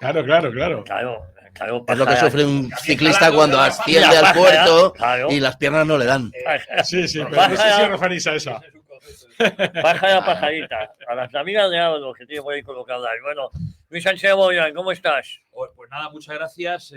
Claro, claro, claro. Claro, Es lo que sufre un ciclista cuando asciende al puerto y las piernas no le dan. Sí, sí, pero no sé si os referís a esa. Pájara, pajarita. A las amigas de Álvaro que tiene por ahí colocadas. Bueno, Luis Sánchez de Boyan, ¿cómo estás? Pues nada, muchas gracias,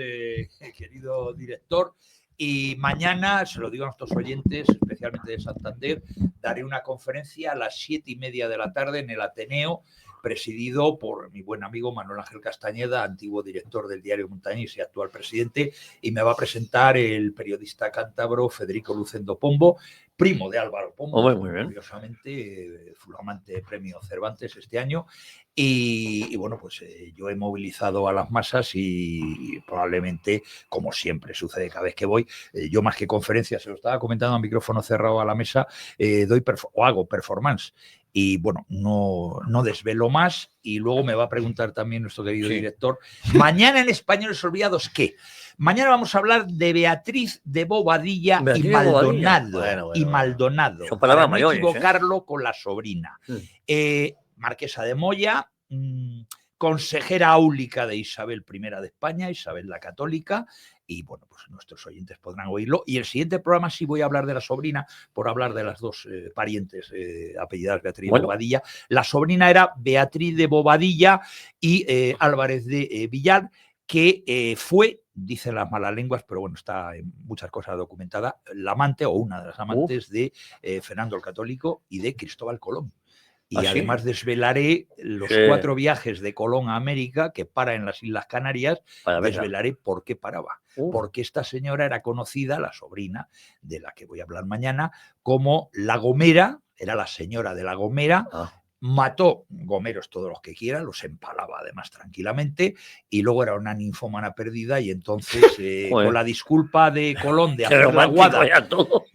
querido director. Y mañana, se lo digo a nuestros oyentes, especialmente de Santander, daré una conferencia a las 7:30 de la tarde en el Ateneo, presidido por mi buen amigo Manuel Ángel Castañeda, antiguo director del diario Montañés y actual presidente, y me va a presentar el periodista cántabro Federico Lucendo Pombo, primo de Álvaro Pombo, muy bien. Curiosamente, flamante premio Cervantes este año. Y bueno, pues yo he movilizado a las masas y probablemente, como siempre sucede cada vez que voy, yo más que conferencias, se lo estaba comentando a micrófono cerrado a la mesa, hago performance. Y bueno, no desvelo más. Y luego me va a preguntar también nuestro querido director, mañana en Españoles Olvidados, ¿qué? Mañana vamos a hablar de Beatriz de Bobadilla y Maldonado. Y Maldonado. Para no equivocarlo con la sobrina. Marquesa de Moya, consejera áulica de Isabel I de España, Isabel la Católica, y bueno, pues nuestros oyentes podrán oírlo. Y el siguiente programa sí voy a hablar de la sobrina, por hablar de las dos parientes apellidadas Beatriz de Bobadilla. La sobrina era Beatriz de Bobadilla y Álvarez de Villar, que fue, dicen las malas lenguas, pero bueno, está en muchas cosas documentada, la amante o una de las amantes de Fernando el Católico y de Cristóbal Colón. Y además desvelaré los 4 viajes de Colón a América, que para en las Islas Canarias, desvelaré por qué paraba. Porque esta señora era conocida, la sobrina de la que voy a hablar mañana, como La Gomera, era la señora de La Gomera. Mató gomeros todos los que quiera, los empalaba además tranquilamente, y luego era una ninfómana perdida, y entonces con la disculpa de Colón de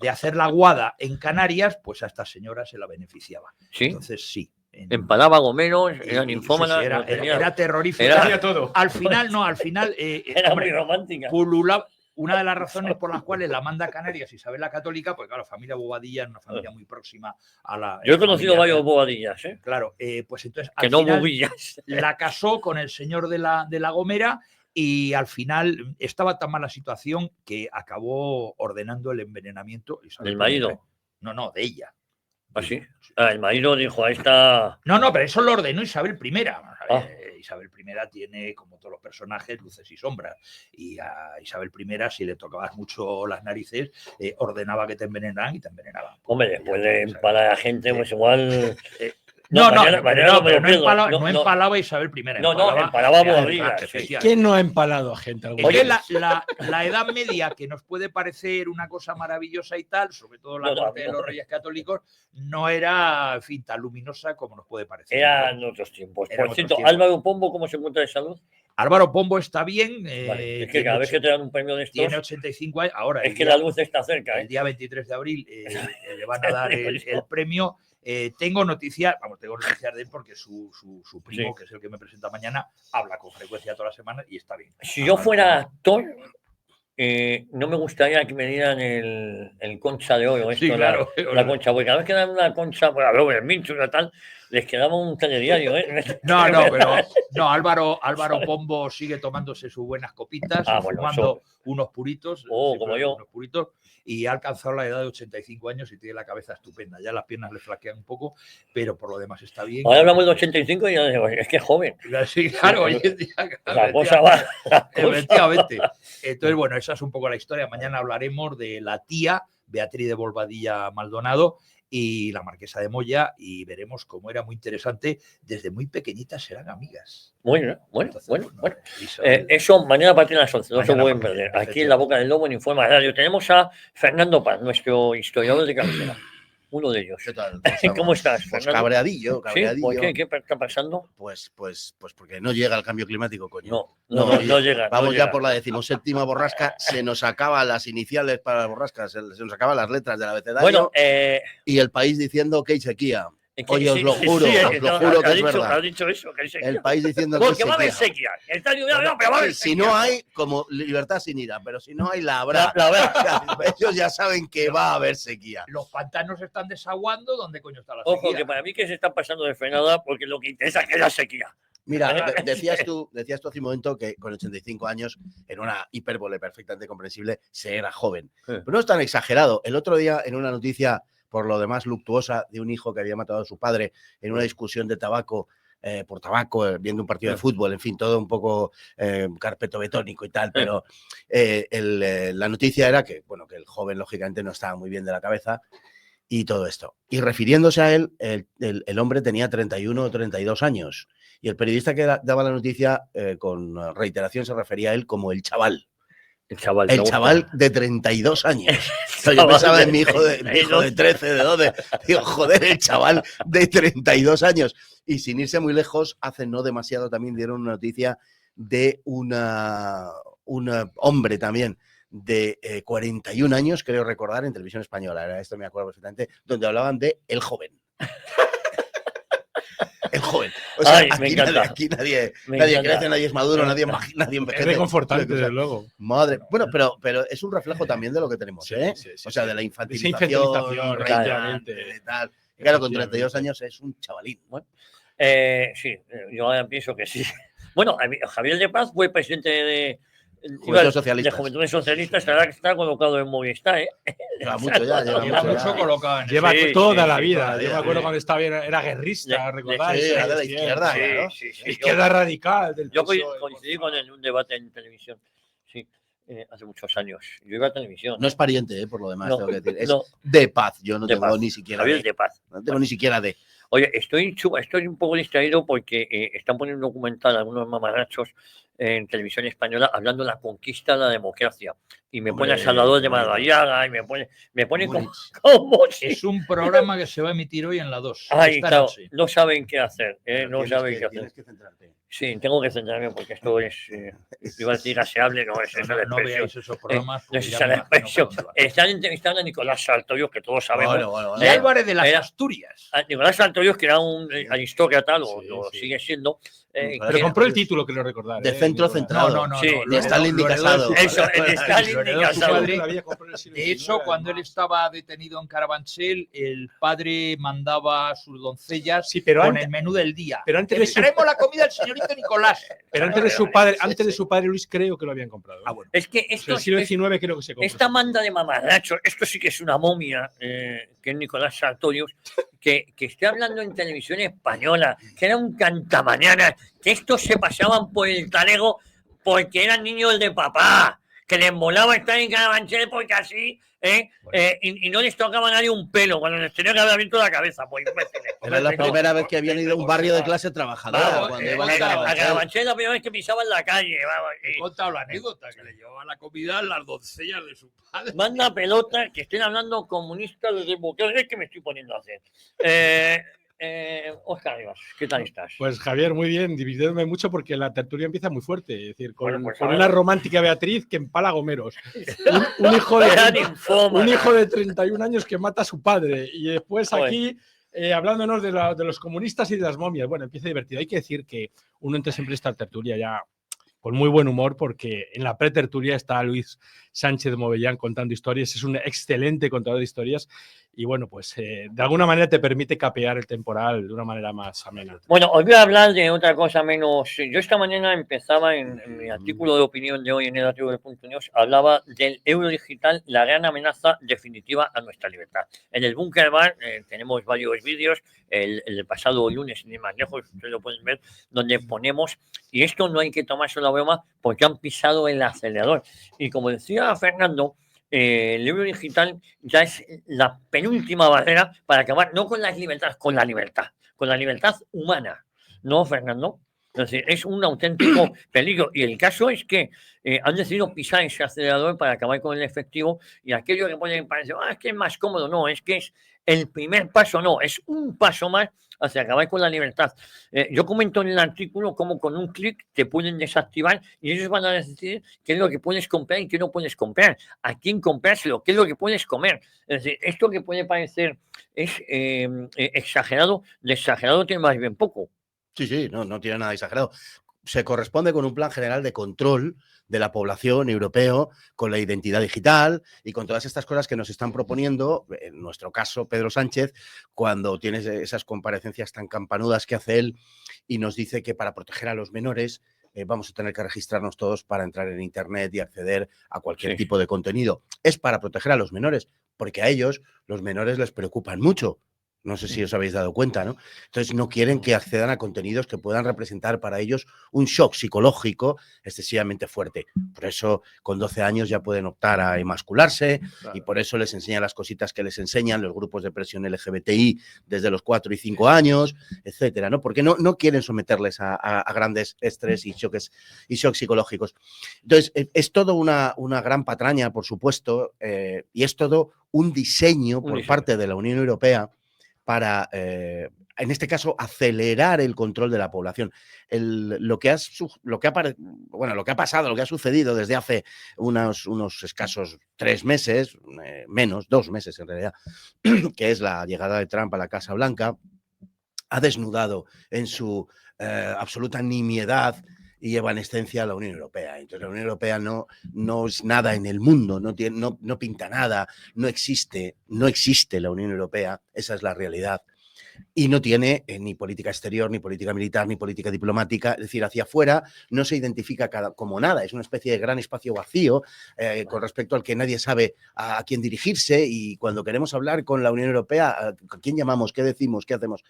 hacer la guada en Canarias, pues a esta señora se la beneficiaba. Entonces sí. Empalaba gomeros, era ninfómana. Era terrorífica. Era todo. Al final era muy romántica. Pululaba. Una de las razones por las cuales la manda a Canarias Isabel la Católica, pues claro, la familia Bobadilla es una familia muy próxima a la... Yo he conocido varios Bobadillas, ¿eh? Claro, pues entonces que no bobillas. La casó con el señor de la Gomera y al final estaba tan mala situación que acabó ordenando el envenenamiento. ¿Del marido? No, de ella. ¿Ah, sí? El marido dijo, a esta... No, pero eso lo ordenó Isabel I. Isabel I tiene, como todos los personajes, luces y sombras. Y a Isabel I, si le tocabas mucho las narices, ordenaba que te envenenaran y te envenenaban. Hombre, después de empalar a la gente, pues igual... No empalaba a Isabel I. Empalaba a Bobadilla. ¿Quién no ha empalado a gente? Oye, la Edad Media, que nos puede parecer una cosa maravillosa y tal, sobre todo la corte de los Reyes Católicos, no era, en fin, tan luminosa como nos puede parecer. Eran otros tiempos. Por cierto, Álvaro Pombo, ¿cómo se encuentra de salud? Álvaro Pombo está bien. Es que cada vez que te dan un premio de estos... Tiene 85 años. Ahora, es que la luz está cerca. El día 23 de abril le van a dar el premio. Tengo noticias de él porque su primo, que es el que me presenta mañana, habla con frecuencia toda la semana y está bien. Si yo fuera actor, no me gustaría que me dieran el concha de oro. La concha, porque cada vez que dan una concha, pues a Robert Minchus y tal, les quedaba un telediario. No, Álvaro Pombo sigue tomándose sus buenas copitas, fumando unos puritos, como yo. unos puritos, y ha alcanzado la edad de 85 años y tiene la cabeza estupenda. Ya las piernas le flaquean un poco, pero por lo demás está bien. Ahora hablamos de 85 y es que es joven. Sí, claro, hoy en día. La cosa va. Efectivamente. Entonces, bueno, esa es un poco la historia. Mañana hablaremos de la tía Beatriz de Bobadilla Maldonado y la Marquesa de Moya, y veremos cómo era muy interesante. Desde muy pequeñitas eran amigas. Bueno. Eso mañana a partir de las 11, no se pueden perder. Aquí en La Boca del Lobo, en Informa Radio, tenemos a Fernando Paz, nuestro historiador de cabecera. Uno de ellos. ¿Qué tal? ¿Cómo estás, Pues cabreadillo. ¿Sí? ¿Por qué? ¿Qué está pasando? Pues porque no llega el cambio climático, coño. No llega. Vamos ya por la 17ª borrasca, se nos acaban las iniciales para las borrascas, se nos acaban las letras del abecedario. Bueno, y el país diciendo que hay sequía. Oye, os lo juro que es verdad. Ha dicho eso, que hay sequía. El país diciendo que hay sequía. Porque va a haber sequía. Está lluvia, pero va a haber sequía. Si no hay, como libertad sin ira, pero si no hay, la habrá. Ellos ya saben que va a haber sequía. Los pantanos están desaguando, ¿dónde coño está la sequía? Ojo, que para mí que se está pasando de frenada porque lo que interesa es que haya sequía. Mira, decías tú hace un momento que con 85 años, en una hipérbole perfectamente comprensible, se era joven. Pero no es tan exagerado. El otro día, en una noticia, por lo demás luctuosa, de un hijo que había matado a su padre en una discusión de tabaco, por tabaco, viendo un partido de fútbol, en fin, todo un poco carpetobetónico y tal, pero la noticia era que, bueno, que el joven, lógicamente, no estaba muy bien de la cabeza y todo esto. Y refiriéndose a él, el hombre tenía 31 o 32 años. Y el periodista que daba la noticia, con reiteración, se refería a él como el chaval. El chaval de 32 años. Yo pensaba en mi hijo de 13, de 12. Digo, joder, el chaval de 32 años. Y sin irse muy lejos, hace no demasiado también dieron una noticia de un hombre también de 41 años, creo recordar, en televisión española. Era esto, me acuerdo perfectamente, donde hablaban de el joven. El joven. O sea, aquí nadie crece, nadie es maduro, nadie envejece. Es reconfortante, desde luego. Madre. Bueno, pero es un reflejo también de lo que tenemos, ¿eh? Sí, o sea, de la infantilización, reiterante, tal. Claro, con 32 años es un chavalín. Bueno, sí, yo pienso que sí. Bueno, Javier de Paz fue presidente de Juventudes Socialistas, que está colocado en Movistar, ¿eh? Lleva mucho ya. Lleva toda la vida. Yo me acuerdo cuando estaba bien, era guerrista, ¿recordáis? Sí, era de la izquierda. Izquierda radical. Yo coincidí con él en un debate en televisión. Sí. Hace muchos años. Yo iba a televisión. No es pariente, por lo demás, tengo que decir. Es de Paz. Yo no tengo ni siquiera de Paz. No tengo ni siquiera de. Oye, estoy un poco distraído porque están poniendo un documental algunos mamarrachos en televisión española hablando de la conquista de la democracia. Y me pone a Salvador de Madariaga y me pone como es un programa que se va a emitir hoy en la 2. Ay, claro, no saben qué hacer. No saben qué hacer. Tienes que centrarte. Sí, tengo que centrarme porque esto es, iba a decir aseable, no es esa la no veáis esos programas. No es esa la expresión. Están entrevistando a Nicolás Sartorius, que todos sabemos. De Álvarez de las Asturias. Nicolás Sartorius, que era un aristócrata, lo sigue siendo. Pero compró el título, quiero recordar. De centro centrado. No. De Stalin y Casado. Eso, de Stalin y Casado. De hecho, cuando él estaba detenido en Carabanchel, el padre mandaba a sus doncellas con el menú del día. Pero antes de traemos la comida al señorito Nicolás. Pero antes de su padre Luis, creo que lo habían comprado. Ah, bueno. Es que esto, el siglo XIX creo que se compró. Esta manda de mamarrachos, esto sí que es una momia, que es Nicolás Sartorius, que esté hablando en televisión española, que era un cantamañanas, que estos se pasaban por el talego porque eran niños de papá, que les molaba estar en Carabanchel porque así, y no les tocaba a nadie un pelo cuando les tenía que haber abierto la cabeza. Pues, era la primera vez que habían ido a un barrio de clase trabajadora. A Carabanchel la primera vez que pisaban la calle. He contado la anécdota que le llevaban la comida a las doncellas de su padre. Manda pelota que estén hablando comunistas de democracia, que me estoy poniendo a hacer. Óscar Rivas, ¿qué tal estás? Pues Javier, muy bien, divirtiéndome mucho porque la tertulia empieza muy fuerte, es decir, con una romántica Beatriz que empala gomeros, un hijo de 31 años que mata a su padre y después aquí hablándonos de los comunistas y de las momias. Bueno, empieza divertido. Hay que decir que uno entra siempre en esta tertulia ya con muy buen humor porque en la pretertulia está Luis Sánchez Movellán contando historias, es un excelente contador de historias y bueno, pues de alguna manera te permite capear el temporal de una manera más amena. Bueno, os voy a hablar de otra cosa menos. Yo esta mañana empezaba en mi artículo de opinión de hoy en el artículo de Punto News, hablaba del euro digital, la gran amenaza definitiva a nuestra libertad. En el Búnker Bar tenemos varios vídeos, el pasado lunes, ni más lejos, ustedes lo pueden ver, donde ponemos, y esto no hay que tomarse la broma porque han pisado el acelerador. Y como decía Fernando, el euro digital ya es la penúltima barrera para acabar no con las libertades, con la libertad humana, ¿no, Fernando? Es decir, es un auténtico peligro. Y el caso es que han decidido pisar ese acelerador para acabar con el efectivo y aquello que pueden parecer, es que es más cómodo, no, es que es el primer paso, no, es un paso más hacia acabar con la libertad. Yo comento en el artículo cómo con un clic te pueden desactivar y ellos van a decidir qué es lo que puedes comprar y qué no puedes comprar, a quién comprárselo, qué es lo que puedes comer. Es decir, esto que puede parecer es exagerado, de exagerado tiene más bien poco. Sí, no tiene nada exagerado. se corresponde con un plan general de control de la población europeo, con la identidad digital y con todas estas cosas que nos están proponiendo, en nuestro caso, Pedro Sánchez, cuando tienes esas comparecencias tan campanudas que hace él y nos dice que para proteger a los menores vamos a tener que registrarnos todos para entrar en Internet y acceder a cualquier tipo de contenido. Es para proteger a los menores, porque a ellos, los menores, les preocupan mucho. No sé si os habéis dado cuenta, ¿no? Entonces no quieren que accedan a contenidos que puedan representar para ellos un shock psicológico excesivamente fuerte. Por eso con 12 años ya pueden optar a emascularse y por eso les enseñan las cositas que les enseñan los grupos de presión LGBTI desde los 4 y 5 años, etcétera, ¿no? Porque no quieren someterles a grandes estrés y shocks psicológicos. Entonces es todo una gran patraña, por supuesto, y es todo un diseño por parte de la Unión Europea para, en este caso, acelerar el control de la población. Lo que ha pasado, lo que ha sucedido desde hace unos escasos 3 meses, menos, 2 meses en realidad, que es la llegada de Trump a la Casa Blanca, ha desnudado en su absoluta nimiedad y evanescencia a la Unión Europea. Entonces la Unión Europea no es nada en el mundo, no pinta nada, no existe la Unión Europea, esa es la realidad. Y no tiene ni política exterior, ni política militar, ni política diplomática, es decir, hacia afuera no se identifica como nada, es una especie de gran espacio vacío con respecto al que nadie sabe a quién dirigirse y cuando queremos hablar con la Unión Europea, ¿a quién llamamos? ¿Qué decimos? ¿Qué hacemos?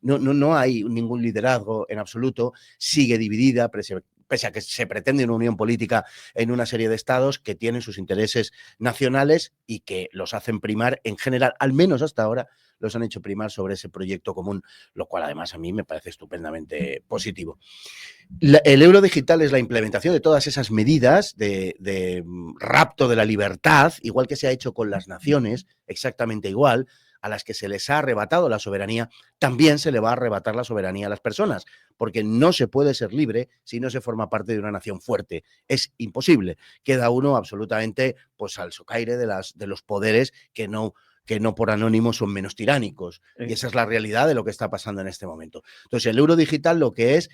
No hay ningún liderazgo en absoluto, sigue dividida, pese a que se pretende una unión política en una serie de estados que tienen sus intereses nacionales y que los hacen primar en general, al menos hasta ahora, los han hecho primar sobre ese proyecto común, lo cual además a mí me parece estupendamente positivo. El euro digital es la implementación de todas esas medidas de rapto de la libertad, igual que se ha hecho con las naciones, exactamente igual, a las que se les ha arrebatado la soberanía, también se le va a arrebatar la soberanía a las personas, porque no se puede ser libre si no se forma parte de una nación fuerte. Es imposible. Queda uno absolutamente pues, al socaire de los poderes que no por anónimo son menos tiránicos. Y esa es la realidad de lo que está pasando en este momento. Entonces, el euro digital lo que es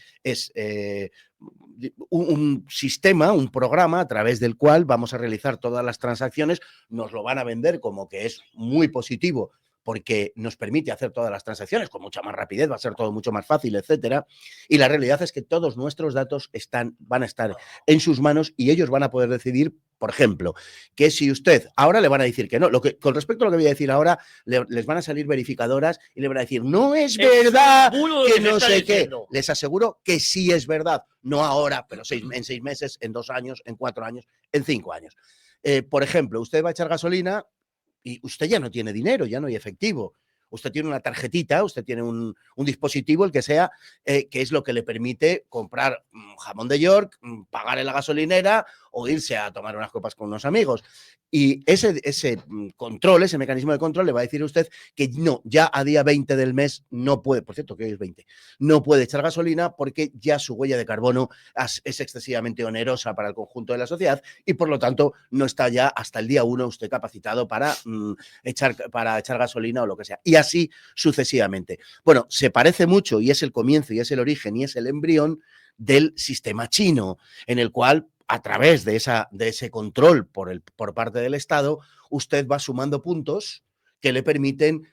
un sistema, un programa a través del cual vamos a realizar todas las transacciones. Nos lo van a vender como que es muy positivo porque nos permite hacer todas las transacciones con mucha más rapidez, va a ser todo mucho más fácil, etcétera. Y la realidad es que todos nuestros datos van a estar en sus manos y ellos van a poder decidir, por ejemplo, que si usted, ahora le van a decir que no, con respecto a lo que voy a decir ahora, les van a salir verificadoras y le van a decir, no es verdad que no sé qué. Les aseguro que sí es verdad, no ahora, pero en 6 meses, en 2 años, en 4 años, en 5 años. Por ejemplo, usted va a echar gasolina y usted ya no tiene dinero, ya no hay efectivo. Usted tiene una tarjetita, usted tiene un dispositivo, el que sea, que es lo que le permite comprar jamón de York, pagar en la gasolinera o irse a tomar unas copas con unos amigos. Y ese control, ese mecanismo de control le va a decir a usted que no, ya a día 20 del mes no puede, por cierto que hoy es 20, no puede echar gasolina porque ya su huella de carbono es excesivamente onerosa para el conjunto de la sociedad y por lo tanto no está ya hasta el día 1 usted capacitado para echar gasolina o lo que sea. Y así sucesivamente. Bueno, se parece mucho y es el comienzo y es el origen y es el embrión del sistema chino, en el cual a través de ese control por parte del Estado, usted va sumando puntos que le permiten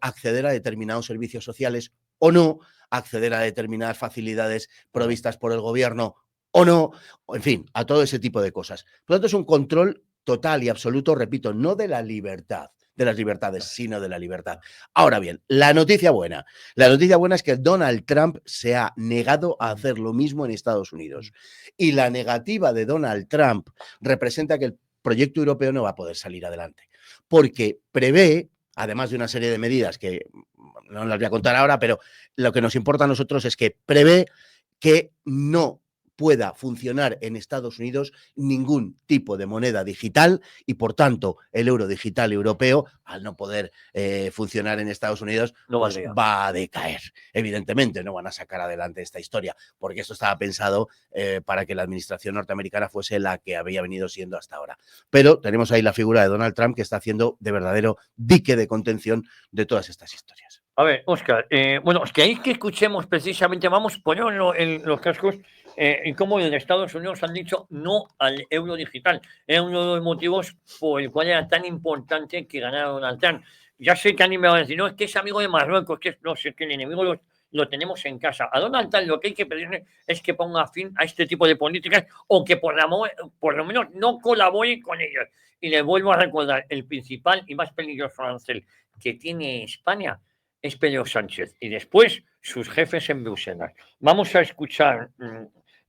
acceder a determinados servicios sociales o no, acceder a determinadas facilidades provistas por el gobierno o no, en fin, a todo ese tipo de cosas. Por lo tanto, es un control total y absoluto, repito, no de la libertad, de las libertades, sino de la libertad. Ahora bien, la noticia buena es que Donald Trump se ha negado a hacer lo mismo en Estados Unidos. Y la negativa de Donald Trump representa que el proyecto europeo no va a poder salir adelante, porque prevé, además de una serie de medidas que no las voy a contar ahora, pero lo que nos importa a nosotros es que prevé que no pueda funcionar en Estados Unidos ningún tipo de moneda digital y, por tanto, el euro digital europeo, al no poder funcionar en Estados Unidos, pues va a decaer. Evidentemente, no van a sacar adelante esta historia, porque esto estaba pensado para que la administración norteamericana fuese la que había venido siendo hasta ahora. Pero tenemos ahí la figura de Donald Trump que está haciendo de verdadero dique de contención de todas estas historias. A ver, Óscar, bueno, es que ahí que escuchemos precisamente, vamos a ponerlo en los cascos y cómo en Estados Unidos han dicho no al euro digital. Era uno de los motivos por el cual era tan importante que ganara Donald Trump. Ya sé que alguien me va a decir, no, es que es amigo de Marruecos, que no sé, que el enemigo lo tenemos en casa. A Donald Trump lo que hay que pedirle es que ponga fin a este tipo de políticas o que por lo menos no colabore con ellos. Y les vuelvo a recordar, el principal y más peligroso arancel que tiene España es Pedro Sánchez y después sus jefes en Bruselas. Vamos a escuchar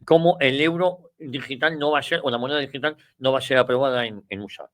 cómo el euro digital no va a ser, o la moneda digital no va a ser aprobada en USA.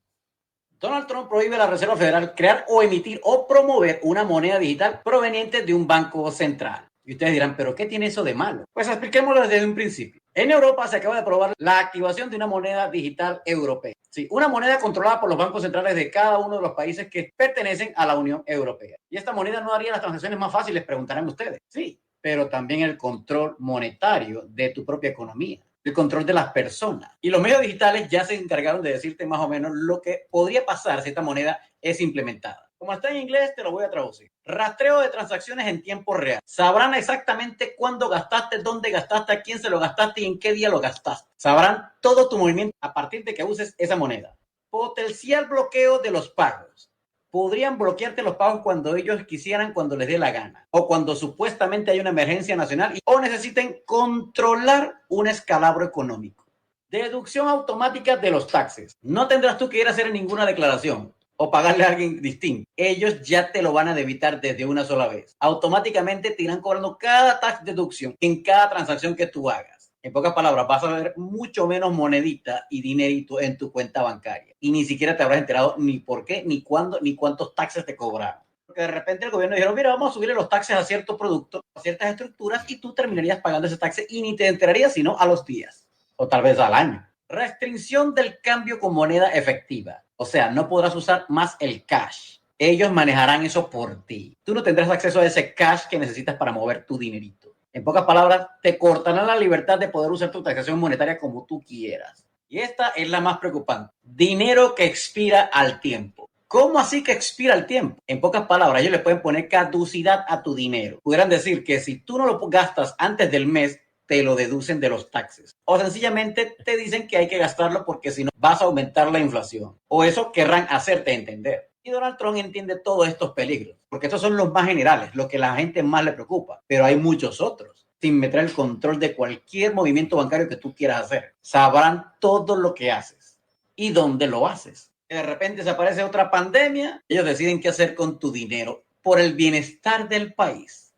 Donald Trump prohíbe a la Reserva Federal crear o emitir o promover una moneda digital proveniente de un banco central. Y ustedes dirán, ¿pero qué tiene eso de malo? Pues expliquémoslo desde un principio. En Europa se acaba de aprobar la activación de una moneda digital europea. Sí, una moneda controlada por los bancos centrales de cada uno de los países que pertenecen a la Unión Europea. Y esta moneda no haría las transacciones más fáciles, preguntarán ustedes. Sí, pero también el control monetario de tu propia economía, el control de las personas. Y los medios digitales ya se encargaron de decirte más o menos lo que podría pasar si esta moneda es implementada. Como está en inglés, te lo voy a traducir. Rastreo de transacciones en tiempo real. Sabrán exactamente cuándo gastaste, dónde gastaste, a quién se lo gastaste y en qué día lo gastaste. Sabrán todo tu movimiento a partir de que uses esa moneda. Potencial bloqueo de los pagos. Podrían bloquearte los pagos cuando ellos quisieran, cuando les dé la gana, o cuando supuestamente hay una emergencia nacional o necesiten controlar un escalabro económico. Deducción automática de los taxes. No tendrás tú que ir a hacer ninguna declaración o pagarle a alguien distinto. Ellos ya te lo van a debitar desde una sola vez. Automáticamente te irán cobrando cada tax deducción en cada transacción que tú hagas. En pocas palabras, vas a ver mucho menos monedita y dinerito en tu cuenta bancaria. Y ni siquiera te habrás enterado ni por qué, ni cuándo, ni cuántos taxes te cobraron. Porque de repente el gobierno dijeron, mira, vamos a subirle los taxes a ciertos productos, a ciertas estructuras, y tú terminarías pagando ese taxe y ni te enterarías sino a los días. O tal vez al año. Restricción del cambio con moneda efectiva. O sea, no podrás usar más el cash. Ellos manejarán eso por ti. Tú no tendrás acceso a ese cash que necesitas para mover tu dinerito. En pocas palabras, te cortarán la libertad de poder usar tu taxación monetaria como tú quieras. Y esta es la más preocupante. Dinero que expira al tiempo. ¿Cómo así que expira el tiempo? En pocas palabras, ellos le pueden poner caducidad a tu dinero. Pudieran decir que si tú no lo gastas antes del mes, te lo deducen de los taxes. O sencillamente te dicen que hay que gastarlo porque si no vas a aumentar la inflación. O eso querrán hacerte entender. Y Donald Trump entiende todos estos peligros, porque estos son los más generales, lo que a la gente más le preocupa. Pero hay muchos otros, sin meter el control de cualquier movimiento bancario que tú quieras hacer. Sabrán todo lo que haces y dónde lo haces. De repente se aparece otra pandemia, ellos deciden qué hacer con tu dinero por el bienestar del país.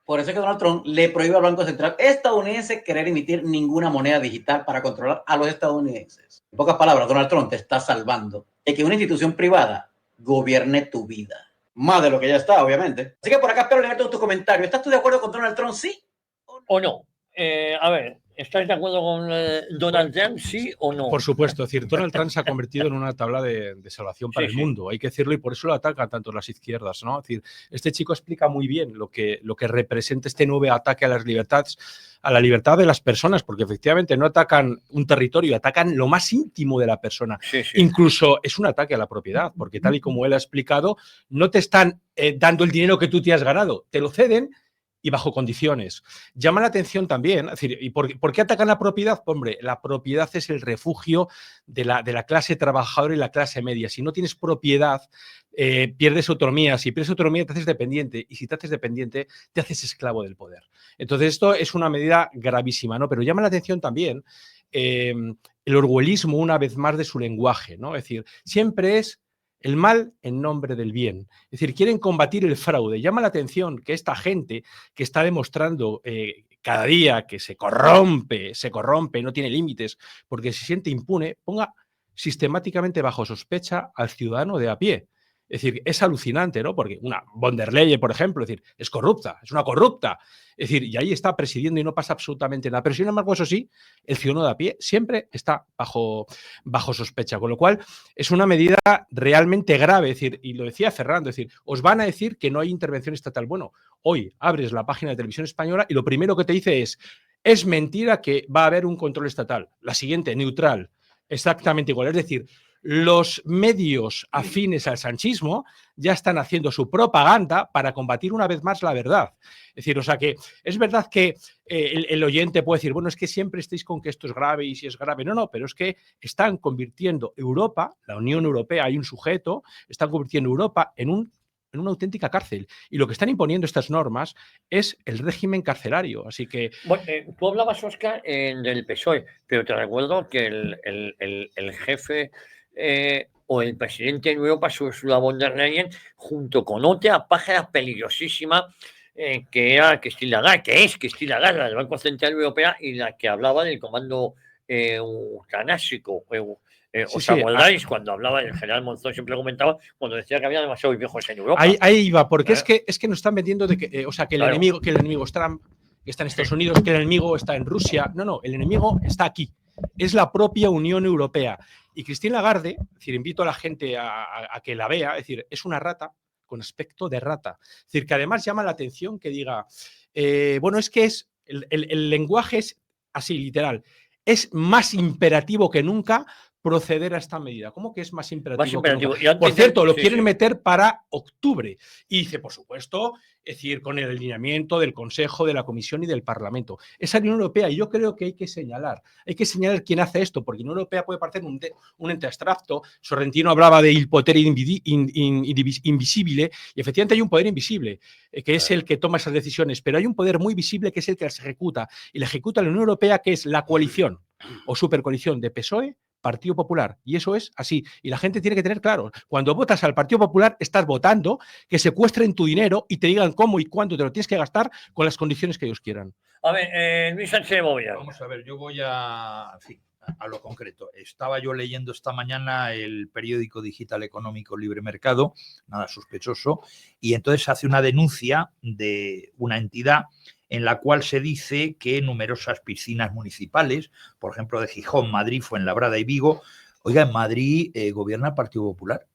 Por eso es que Donald Trump le prohíbe al Banco Central estadounidense querer emitir ninguna moneda digital para controlar a los estadounidenses. En pocas palabras, Donald Trump te está salvando de que una institución privada gobierne tu vida. Más de lo que ya está, obviamente. Así que por acá espero leer todos tus comentarios. ¿Estás tú de acuerdo con Donald Trump, sí o no? A ver, ¿estás de acuerdo con Donald Trump, sí o no? Por supuesto, es decir, Donald Trump se ha convertido en una tabla de salvación para el mundo, hay que decirlo, y por eso lo atacan tanto las izquierdas, ¿no? Es decir, este chico explica muy bien lo que representa este nuevo ataque a las libertades, a la libertad de las personas, porque efectivamente no atacan un territorio, atacan lo más íntimo de la persona. Incluso es un ataque a la propiedad, porque tal y como él ha explicado, no te están dando el dinero que tú te has ganado, te lo ceden y bajo condiciones. Llama la atención también, es decir, ¿y por qué atacan la propiedad? Hombre, la propiedad es el refugio de la clase trabajadora y la clase media. Si no tienes propiedad, pierdes autonomía. Si pierdes autonomía, te haces dependiente. Y si te haces dependiente, te haces esclavo del poder. Entonces, esto es una medida gravísima, ¿no? Pero llama la atención también el orwellismo, una vez más, de su lenguaje, ¿no? Es decir, siempre es el mal en nombre del bien. Es decir, quieren combatir el fraude. Llama la atención que esta gente que está demostrando cada día que se corrompe, no tiene límites, porque se siente impune, ponga sistemáticamente bajo sospecha al ciudadano de a pie. Es decir, es alucinante, ¿no? Porque una von der Leyen, por ejemplo, es decir, es corrupta, es una corrupta. Es decir, y ahí está presidiendo y no pasa absolutamente nada. Pero sin embargo, eso sí, el ciudadano de a pie siempre está bajo sospecha. Con lo cual, es una medida realmente grave. Es decir, y lo decía Fernando, es decir, os van a decir que no hay intervención estatal. Bueno, hoy abres la página de Televisión Española y lo primero que te dice es mentira que va a haber un control estatal. La siguiente, neutral, exactamente igual. Es decir, los medios afines al sanchismo ya están haciendo su propaganda para combatir una vez más la verdad. Es decir, o sea que es verdad que el oyente puede decir, bueno, es que siempre estáis con que esto es grave y si es grave. No, pero es que están convirtiendo Europa, la Unión Europea, hay un sujeto, están convirtiendo Europa en una auténtica cárcel. Y lo que están imponiendo estas normas es el régimen carcelario. Así que... Bueno, tú hablabas, Óscar, del PSOE, pero te recuerdo que el jefe o el presidente de Europa, Ursula von der Leyen, junto con otra pájara peligrosísima, que era Christine Lagarde, que es Christine Lagarde, la del Banco Central Europeo, y la que hablaba del comando eutanásico. ¿Os acordáis cuando hablaba el general Monzón? Siempre comentaba cuando decía que había demasiados viejos en Europa. Ahí iba, porque es que nos están vendiendo de que, o sea, que el enemigo es Trump, que está en Estados Unidos, que el enemigo está en Rusia. No, el enemigo está aquí. Es la propia Unión Europea. Y Christine Lagarde, es decir, invito a la gente a que la vea, es decir, es una rata con aspecto de rata. Es decir, que además llama la atención que diga, bueno, es que es el lenguaje es así, literal, es más imperativo que nunca proceder a esta medida. ¿Cómo que es más imperativo? Por cierto, lo quieren meter para octubre. Y dice, por supuesto, es decir, con el alineamiento del Consejo, de la Comisión y del Parlamento. Es la Unión Europea y yo creo que hay que señalar quién hace esto, porque la Unión Europea puede parecer un ente abstracto. Sorrentino hablaba de il potere invisible y efectivamente hay un poder invisible, que es el que toma esas decisiones, pero hay un poder muy visible que es el que las ejecuta y la ejecuta la Unión Europea, que es la coalición o supercoalición de PSOE, Partido Popular, y eso es así. Y la gente tiene que tener claro, cuando votas al Partido Popular, estás votando que secuestren tu dinero y te digan cómo y cuándo te lo tienes que gastar con las condiciones que ellos quieran. A ver, Luis Sánchez Bóveda. Vamos a ver, yo voy a lo concreto. Estaba yo leyendo esta mañana el periódico digital económico Libre Mercado, nada sospechoso, y entonces hace una denuncia de una entidad en la cual se dice que numerosas piscinas municipales, por ejemplo de Gijón, Madrid, Fuenlabrada y Vigo, oiga, en Madrid gobierna el Partido Popular.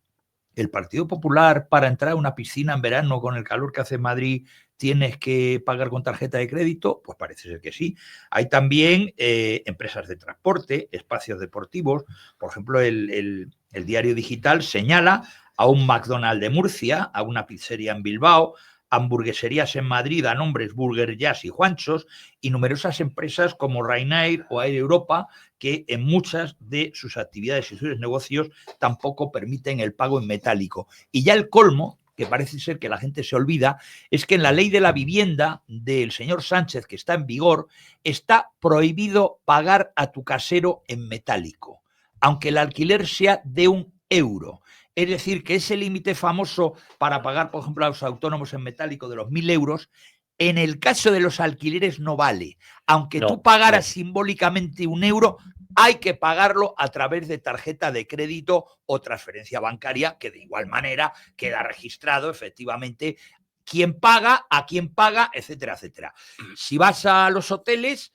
El Partido Popular, para entrar a una piscina en verano con el calor que hace en Madrid, ¿tienes que pagar con tarjeta de crédito? Pues parece ser que sí. Hay también empresas de transporte, espacios deportivos. Por ejemplo, el diario digital señala a un McDonald's de Murcia, a una pizzería en Bilbao, hamburgueserías en Madrid a nombres Burger Jazz y Juanchos y numerosas empresas como Ryanair o Air Europa que en muchas de sus actividades y sus negocios tampoco permiten el pago en metálico. Y ya el colmo, que parece ser que la gente se olvida, es que en la ley de la vivienda del señor Sánchez, que está en vigor, está prohibido pagar a tu casero en metálico, aunque el alquiler sea de €1. Es decir, que ese límite famoso para pagar, por ejemplo, a los autónomos en metálico de los 1.000 euros, en el caso de los alquileres no vale. Aunque tú pagaras simbólicamente €1, hay que pagarlo a través de tarjeta de crédito o transferencia bancaria, que de igual manera queda registrado efectivamente quién paga, a quién paga, etcétera, etcétera. Si vas a los hoteles,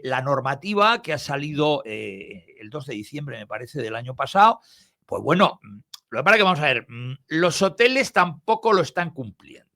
la normativa que ha salido el 2 de diciembre, me parece, del año pasado, pues bueno, lo que pasa es que vamos a ver, los hoteles tampoco lo están cumpliendo.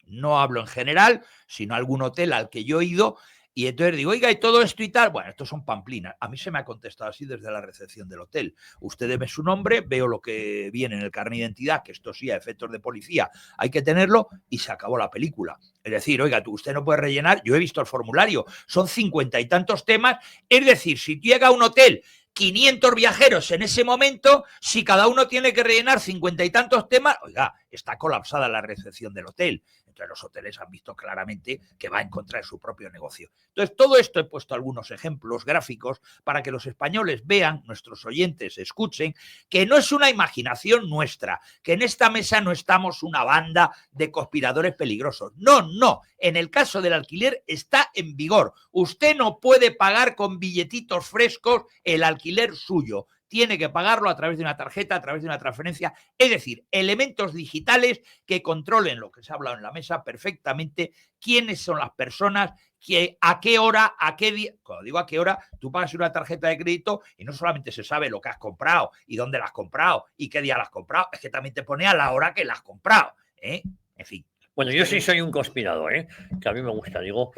No hablo en general, sino algún hotel al que yo he ido y entonces digo, oiga, y todo esto y tal, bueno, esto son pamplinas. A mí se me ha contestado así desde la recepción del hotel. Usted debe su nombre, veo lo que viene en el carnet de identidad, que esto sí, a efectos de policía, hay que tenerlo y se acabó la película. Es decir, oiga, usted no puede rellenar, yo he visto el formulario, son 50 y tantos temas, es decir, si llega a un hotel 500 viajeros en ese momento, si cada uno tiene que rellenar 50 y tantos temas, oiga, está colapsada la recepción del hotel. Entonces los hoteles han visto claramente que va en contra de su propio negocio. Entonces todo esto he puesto algunos ejemplos gráficos para que los españoles vean, nuestros oyentes escuchen, que no es una imaginación nuestra, que en esta mesa no estamos una banda de conspiradores peligrosos. No, no. En el caso del alquiler está en vigor. Usted no puede pagar con billetitos frescos el alquiler suyo. Tiene que pagarlo a través de una tarjeta, a través de una transferencia, es decir, elementos digitales que controlen lo que se ha hablado en la mesa perfectamente, quiénes son las personas, que a qué hora, a qué día. Cuando digo a qué hora, tú pagas una tarjeta de crédito y no solamente se sabe lo que has comprado y dónde la has comprado y qué día la has comprado, es que también te pone a la hora que la has comprado, ¿eh? En fin. Bueno, yo sí soy un conspirador, ¿eh? Que a mí me gusta, digo.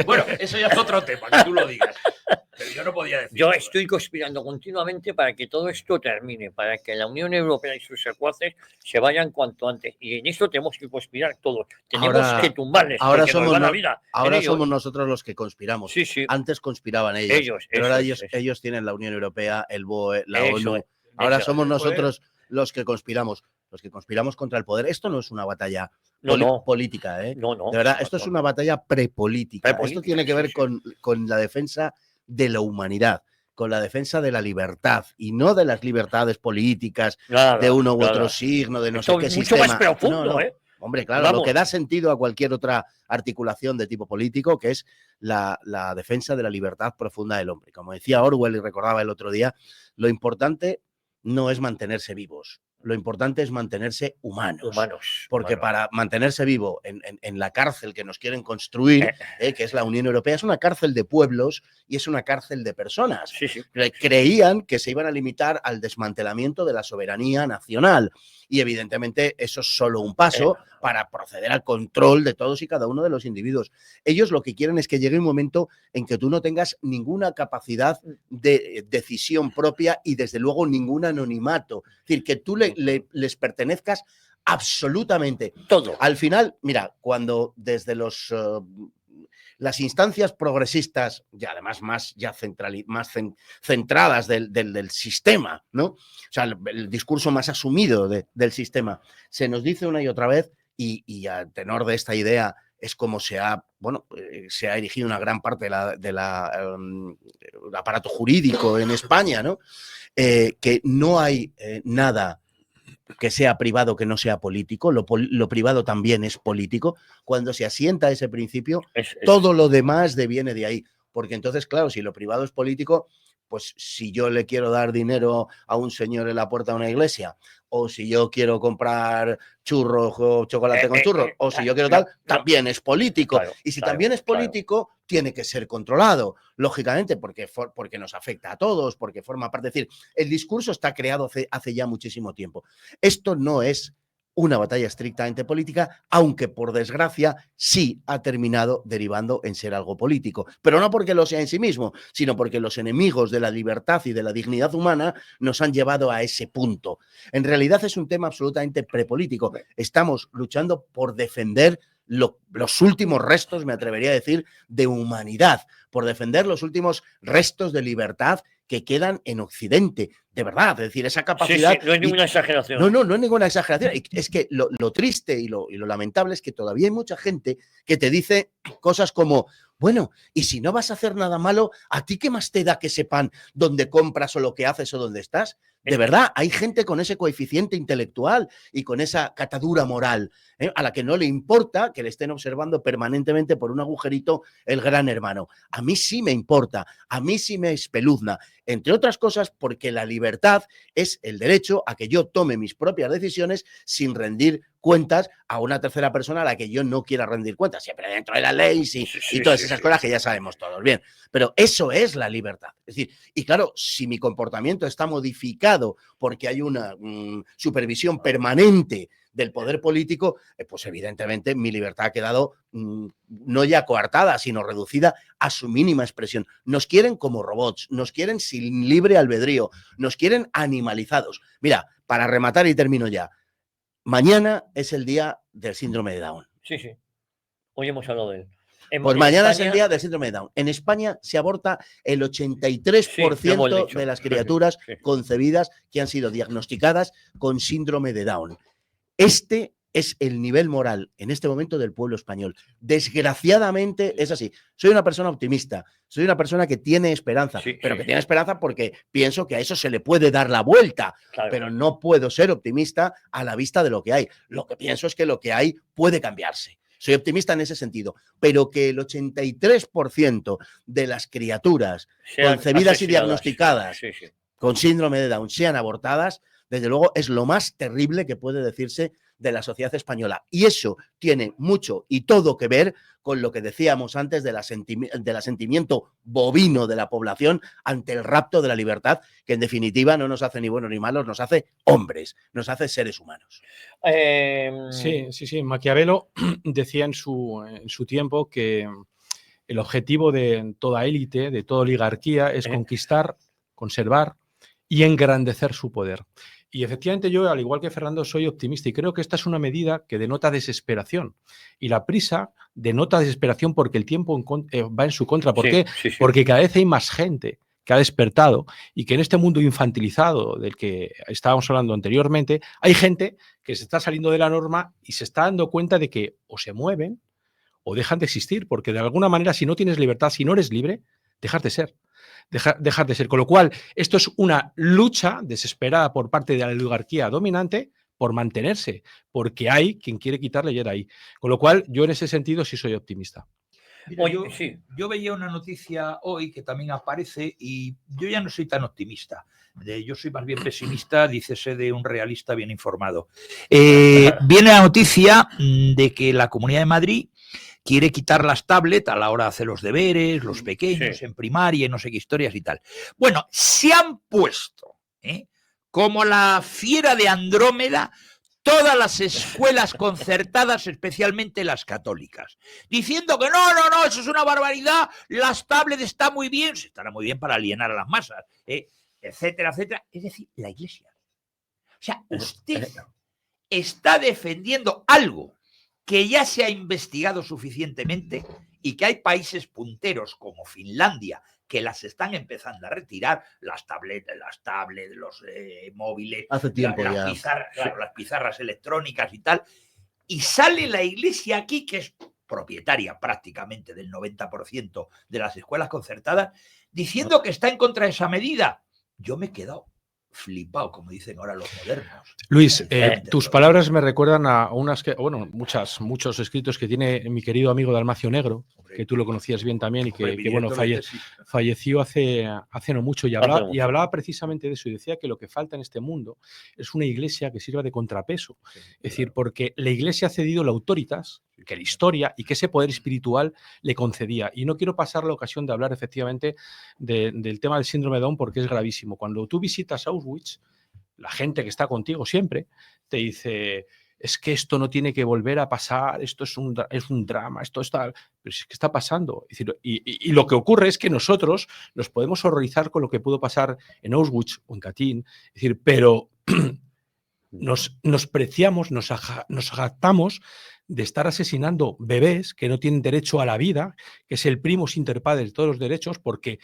Bueno, eso ya es otro tema, que tú lo digas. Pero yo no podía decir. Yo estoy conspirando continuamente para que todo esto termine, para que la Unión Europea y sus secuaces se vayan cuanto antes. Y en eso tenemos que conspirar todos. Tenemos que tumbarles. Ahora somos, somos nosotros los que conspiramos. Sí, sí. Antes conspiraban ellos. Pero ahora ellos tienen la Unión Europea, el BOE, la ONU. Ahora somos nosotros los que conspiramos. Los que conspiramos contra el poder. Esto no es una batalla política, ¿eh? No. De verdad, esto es una batalla prepolítica. Esto tiene que ver con la defensa de la humanidad, con la defensa de la libertad y no de las libertades políticas de uno u otro signo, de no sé qué sistema. Mucho más profundo, ¿eh? Hombre, claro, lo que da sentido a cualquier otra articulación de tipo político, que es la defensa de la libertad profunda del hombre. Como decía Orwell y recordaba el otro día, lo importante no es mantenerse vivos. Lo importante es mantenerse humanos. Porque para mantenerse vivo en la cárcel que nos quieren construir, que es la Unión Europea, es una cárcel de pueblos y es una cárcel de personas. Creían que se iban a limitar al desmantelamiento de la soberanía nacional. Y evidentemente eso es solo un paso para proceder al control de todos y cada uno de los individuos. Ellos lo que quieren es que llegue un momento en que tú no tengas ninguna capacidad de decisión propia y desde luego ningún anonimato. Es decir, que tú les pertenezcas absolutamente. Todo. Al final, mira, cuando desde las instancias progresistas, y además más centradas del sistema, ¿no? O sea, el discurso más asumido del sistema, se nos dice una y otra vez, y a tenor de esta idea es como se ha erigido una gran parte del aparato jurídico en España, ¿no? Que no hay nada que sea privado que no sea político, lo privado también es político. Cuando se asienta ese principio, todo lo demás deviene de ahí. Porque entonces, claro, si lo privado es político, pues si yo le quiero dar dinero a un señor en la puerta de una iglesia, o si yo quiero comprar churros o chocolate con churros, o si yo quiero tal, también es político. Claro, y si también es político, tiene que ser controlado, lógicamente, porque nos afecta a todos, porque forma parte. Es decir, el discurso está creado hace ya muchísimo tiempo. Esto no es una batalla estrictamente política, aunque por desgracia sí ha terminado derivando en ser algo político. Pero no porque lo sea en sí mismo, sino porque los enemigos de la libertad y de la dignidad humana nos han llevado a ese punto. En realidad es un tema absolutamente prepolítico. Estamos luchando por defender los últimos restos, me atrevería a decir, de humanidad, por defender los últimos restos de libertad que quedan en Occidente, de verdad, es decir, esa capacidad... no es ninguna exageración. No es ninguna exageración. Es que lo triste y lo lamentable es que todavía hay mucha gente que te dice cosas como, bueno, y si no vas a hacer nada malo, ¿a ti qué más te da que sepan dónde compras o lo que haces o dónde estás? De verdad, hay gente con ese coeficiente intelectual y con esa catadura moral, a la que no le importa que le estén observando permanentemente por un agujerito el gran hermano. A mí sí me importa, a mí sí me espeluzna, entre otras cosas porque la libertad es el derecho a que yo tome mis propias decisiones sin rendir cuentas a una tercera persona a la que yo no quiera rendir cuentas, siempre dentro de la ley y todas esas cosas que ya sabemos todos bien. Pero eso es la libertad. Es decir, y claro, si mi comportamiento está modificado porque hay una supervisión permanente del poder político, pues evidentemente mi libertad ha quedado no ya coartada, sino reducida a su mínima expresión. Nos quieren como robots, nos quieren sin libre albedrío, nos quieren animalizados. Mira, para rematar y termino ya, mañana es el día del síndrome de Down. Sí. Hoy hemos hablado de él. Pues mañana es el día del síndrome de Down. En España se aborta el 83% de las criaturas concebidas que han sido diagnosticadas con síndrome de Down. Este es el nivel moral en este momento del pueblo español. Desgraciadamente es así. Soy una persona optimista, soy una persona que tiene esperanza, pero que tiene esperanza porque pienso que a eso se le puede dar la vuelta, pero no puedo ser optimista a la vista de lo que hay. Lo que pienso es que lo que hay puede cambiarse. Soy optimista en ese sentido, pero que el 83% de las criaturas concebidas y diagnosticadas con síndrome de Down sean abortadas, desde luego es lo más terrible que puede decirse de la sociedad española. Y eso tiene mucho y todo que ver con lo que decíamos antes del asentimiento bovino de la población ante el rapto de la libertad, que en definitiva no nos hace ni buenos ni malos, nos hace hombres, nos hace seres humanos. Sí. Maquiavelo decía en su tiempo que el objetivo de toda élite, de toda oligarquía, es conquistar, conservar y engrandecer su poder. Y efectivamente yo, al igual que Fernando, soy optimista y creo que esta es una medida que denota desesperación. Y la prisa denota desesperación porque el tiempo va en su contra. ¿Por qué? Porque cada vez hay más gente que ha despertado y que en este mundo infantilizado del que estábamos hablando anteriormente, hay gente que se está saliendo de la norma y se está dando cuenta de que o se mueven o dejan de existir, porque de alguna manera si no tienes libertad, si no eres libre, dejas de ser. Dejar de ser. Con lo cual, esto es una lucha desesperada por parte de la oligarquía dominante por mantenerse, porque hay quien quiere quitarle y era ahí. Con lo cual, yo en ese sentido sí soy optimista. Mira, yo veía una noticia hoy que también aparece y yo ya no soy tan optimista. Yo soy más bien pesimista, dícese de un realista bien informado. Viene la noticia de que la Comunidad de Madrid quiere quitar las tablets a la hora de hacer los deberes, los pequeños en primaria, no sé qué historias y tal. Bueno, se han puesto como la fiera de Andrómeda todas las escuelas concertadas, especialmente las católicas, diciendo que no, eso es una barbaridad, las tablets están muy bien, estará muy bien para alienar a las masas, etcétera, etcétera. Es decir, la Iglesia. O sea, usted está defendiendo algo que ya se ha investigado suficientemente y que hay países punteros como Finlandia que las están empezando a retirar, las tablets, los móviles, hace tiempo las pizarras electrónicas y tal, y sale la Iglesia aquí, que es propietaria prácticamente del 90% de las escuelas concertadas, diciendo que está en contra de esa medida. Yo me he quedado flipado, como dicen ahora los modernos. Luis, tus palabras me recuerdan a muchos escritos que tiene mi querido amigo Dalmacio Negro, que tú lo conocías bien también y que falleció hace no mucho y hablaba precisamente de eso y decía que lo que falta en este mundo es una iglesia que sirva de contrapeso. Es decir, porque la iglesia ha cedido la autoritas, que la historia y que ese poder espiritual le concedía. Y no quiero pasar la ocasión de hablar efectivamente del tema del síndrome de Down porque es gravísimo. Cuando tú visitas Auschwitz, la gente que está contigo siempre te dice: es que esto no tiene que volver a pasar, esto es un drama, esto está... Pero es que está pasando. Es decir, y lo que ocurre es que nosotros nos podemos horrorizar con lo que pudo pasar en Auschwitz o en Katyn, es decir, pero nos preciamos, nos jactamos de estar asesinando bebés que no tienen derecho a la vida, que es el primus inter pares de todos los derechos, porque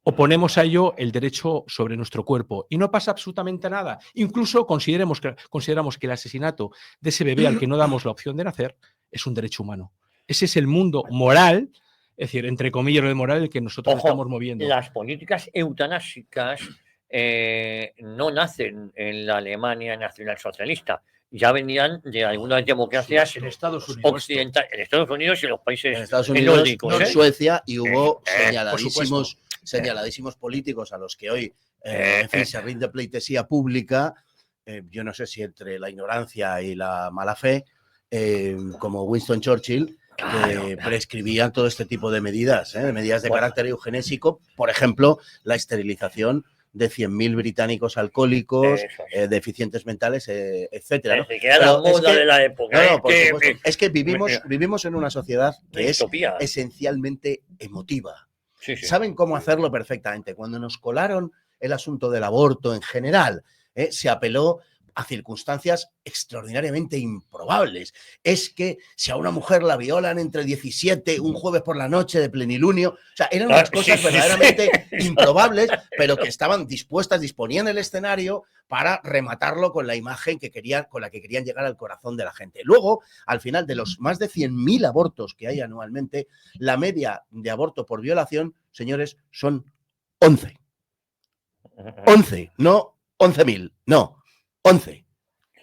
oponemos a ello el derecho sobre nuestro cuerpo y no pasa absolutamente nada. Incluso consideramos que el asesinato de ese bebé al que no damos la opción de nacer es un derecho humano. Ese es el mundo moral, es decir, entre comillas lo de moral, el que nosotros estamos moviendo. Las políticas eutanásicas no nacen en la Alemania nacionalsocialista. Ya venían de algunas democracias en Estados Unidos occidentales, en Estados Unidos y en los países en Estados Unidos, nórdicos, en Suecia, y hubo señaladísimos políticos a los que hoy en fin, se rinde pleitesía pública, yo no sé si entre la ignorancia y la mala fe, como Winston Churchill, que prescribían todo este tipo de medidas, de medidas de carácter eugenésico, por ejemplo, la esterilización de 100.000 británicos alcohólicos, deficientes mentales, etcétera, ¿no? De la época. Es que vivimos en una sociedad que es esencialmente emotiva. Saben cómo hacerlo perfectamente. Cuando nos colaron el asunto del aborto en general, se apeló a circunstancias extraordinariamente improbables. Es que si a una mujer la violan entre 17 un jueves por la noche de plenilunio, o sea, eran unas cosas verdaderamente improbables, pero que estaban disponían el escenario para rematarlo con la imagen con la que querían llegar al corazón de la gente. Luego, al final de los más de 100.000 abortos que hay anualmente, la media de aborto por violación, señores, son 11. 11, no 11.000, no. 11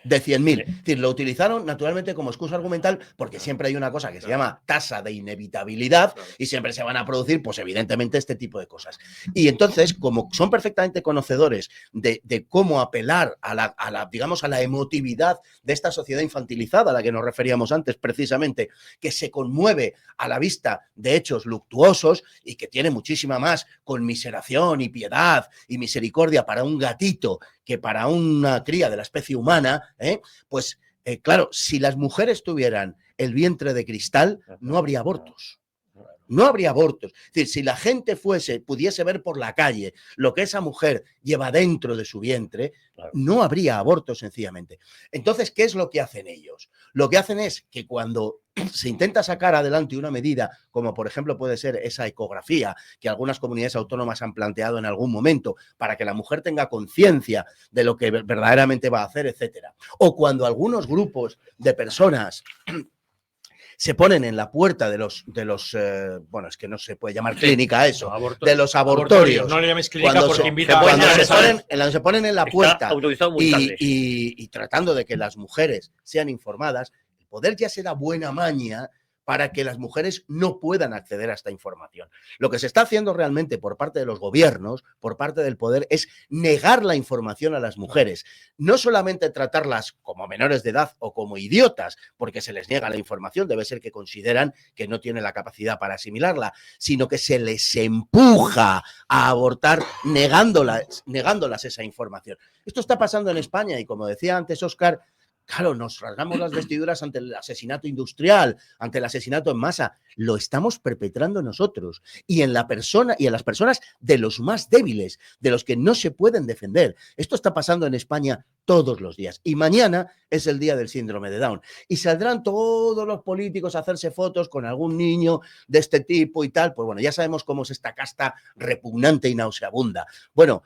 de 100.000. Es decir, lo utilizaron naturalmente como excusa argumental porque siempre hay una cosa que se llama tasa de inevitabilidad y siempre se van a producir, pues evidentemente, este tipo de cosas. Y entonces, como son perfectamente conocedores de cómo apelar a la emotividad de esta sociedad infantilizada a la que nos referíamos antes precisamente, que se conmueve a la vista de hechos luctuosos y que tiene muchísima más conmiseración y piedad y misericordia para un gatito que para una cría de la especie humana, claro, si las mujeres tuvieran el vientre de cristal, no habría abortos. No habría abortos. Es decir, si la gente pudiese ver por la calle lo que esa mujer lleva dentro de su vientre, no habría abortos sencillamente. Entonces, ¿qué es lo que hacen ellos? Lo que hacen es que cuando se intenta sacar adelante una medida, como por ejemplo puede ser esa ecografía que algunas comunidades autónomas han planteado en algún momento para que la mujer tenga conciencia de lo que verdaderamente va a hacer, etcétera. O cuando algunos grupos de personas se ponen en la puerta de los bueno, es que no se puede llamar clínica a eso, de los abortorios. No le llames clínica porque invita cuando se ponen en la puerta y tratando de que las mujeres sean informadas, el poder ya se da buena maña para que las mujeres no puedan acceder a esta información. Lo que se está haciendo realmente por parte de los gobiernos, por parte del poder, es negar la información a las mujeres. No solamente tratarlas como menores de edad o como idiotas, porque se les niega la información, debe ser que consideran que no tienen la capacidad para asimilarla, sino que se les empuja a abortar negándolas esa información. Esto está pasando en España y, como decía antes Óscar, claro, nos rasgamos las vestiduras ante el asesinato industrial, ante el asesinato en masa. Lo estamos perpetrando nosotros y en las personas de los más débiles, de los que no se pueden defender. Esto está pasando en España todos los días. Y mañana es el día del síndrome de Down. Y saldrán todos los políticos a hacerse fotos con algún niño de este tipo y tal. Pues bueno, ya sabemos cómo es esta casta repugnante y nauseabunda. Bueno,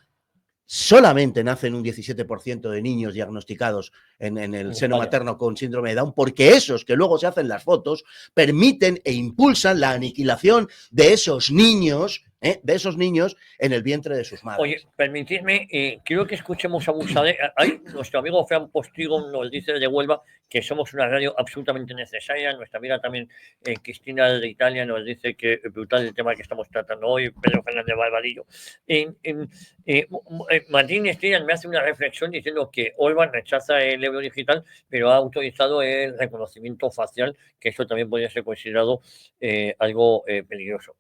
solamente nacen un 17% de niños diagnosticados en el seno materno con síndrome de Down, porque esos que luego se hacen las fotos permiten e impulsan la aniquilación de esos niños en el vientre de sus madres. Oye, permitidme, quiero que escuchemos a Buxade. Nuestro amigo Fran Postigo nos dice de Huelva que somos una radio absolutamente necesaria. Nuestra amiga también, Cristina de Italia, nos dice que es brutal el tema que estamos tratando hoy. Pedro Fernández Barbarillo. Martín Estrellas me hace una reflexión diciendo que Orbán rechaza el euro digital, pero ha autorizado el reconocimiento facial, que eso también podría ser considerado algo peligroso.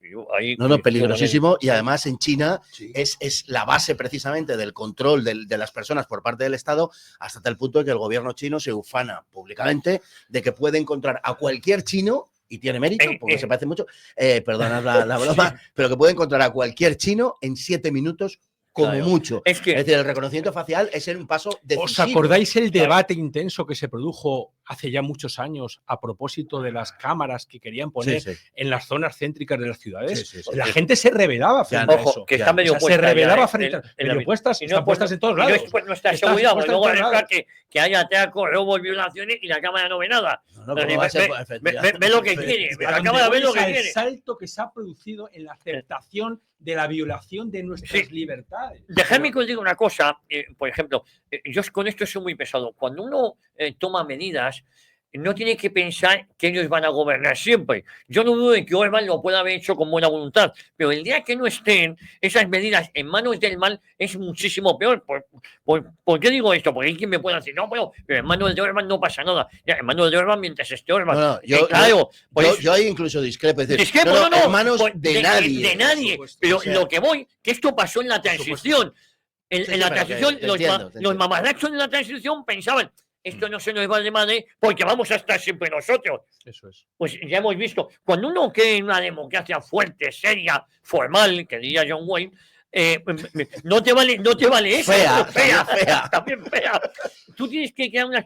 No, peligrosísimo. Y además en China es la base precisamente del control de las personas por parte del Estado, hasta tal punto de que el gobierno chino se ufana públicamente de que puede encontrar a cualquier chino, y tiene mérito, porque se parece mucho, perdonad la broma, pero que puede encontrar a cualquier chino en 7 minutos como mucho. Es decir, el reconocimiento facial es un paso decisivo. ¿Os acordáis el debate intenso que se produjo hace ya muchos años a propósito de las cámaras que querían poner en las zonas céntricas de las ciudades? La gente se rebelaba frente a eso. Que está medio se rebelaba frente a medio puestas, están puestas en todos lados. Y después no está seguridad, porque luego resulta que haya atracos, robos, violaciones y la cámara no ve nada. Ve lo que quiere. La cámara ve lo que quiere. El salto que se ha producido en la aceptación de la violación de nuestras libertades. Dejadme que os diga una cosa, por ejemplo, yo con esto soy muy pesado. Cuando uno toma medidas, no tiene que pensar que ellos van a gobernar siempre. Yo no dudo de que Orbán lo pueda haber hecho con buena voluntad, pero el día que no estén esas medidas en manos del mal es muchísimo peor. ¿Por qué digo esto? Porque hay quien me pueda decir, no, pero en manos de Orbán no pasa nada. Ya, en manos de Orbán mientras esté Orbán. Yo ahí incluso discrepo. En manos de nadie. De nadie. Pero lo que voy, que esto pasó en la transición. En la transición, los mamarrachos en la transición pensaban, esto no se nos va de madre porque vamos a estar siempre nosotros. Eso es. Pues ya hemos visto, cuando uno cree en una democracia fuerte, seria, formal, que diría John Wayne, no te vale eso. Fea. También fea. Tú tienes que crear unas...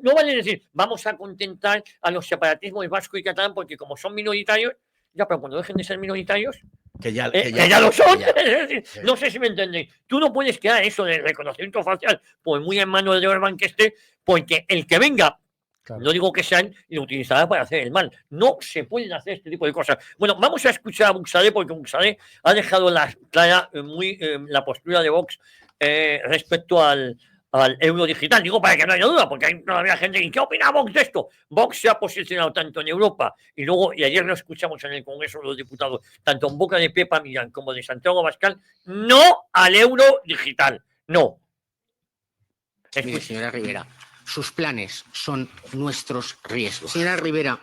No vale decir, vamos a contentar a los separatismos vasco y catalán porque como son minoritarios, ya, pero cuando dejen de ser minoritarios, que ya lo son. No sé si me entendéis. Tú no puedes crear eso de reconocimiento facial, pues muy en manos de Orbán que esté, porque el que venga, no digo que sean, lo utilizará para hacer el mal. No se pueden hacer este tipo de cosas. Bueno, vamos a escuchar a Buxade, porque Buxade ha dejado la postura de Vox respecto al euro digital. Digo para que no haya duda, porque hay todavía gente que ¿qué opina Vox de esto? Vox se ha posicionado tanto en Europa y ayer lo escuchamos en el Congreso de los Diputados, tanto en boca de Pepa Millán como de Santiago Abascal, no al euro digital, no. Mire, señora Rivera, sus planes son nuestros riesgos. Señora Rivera,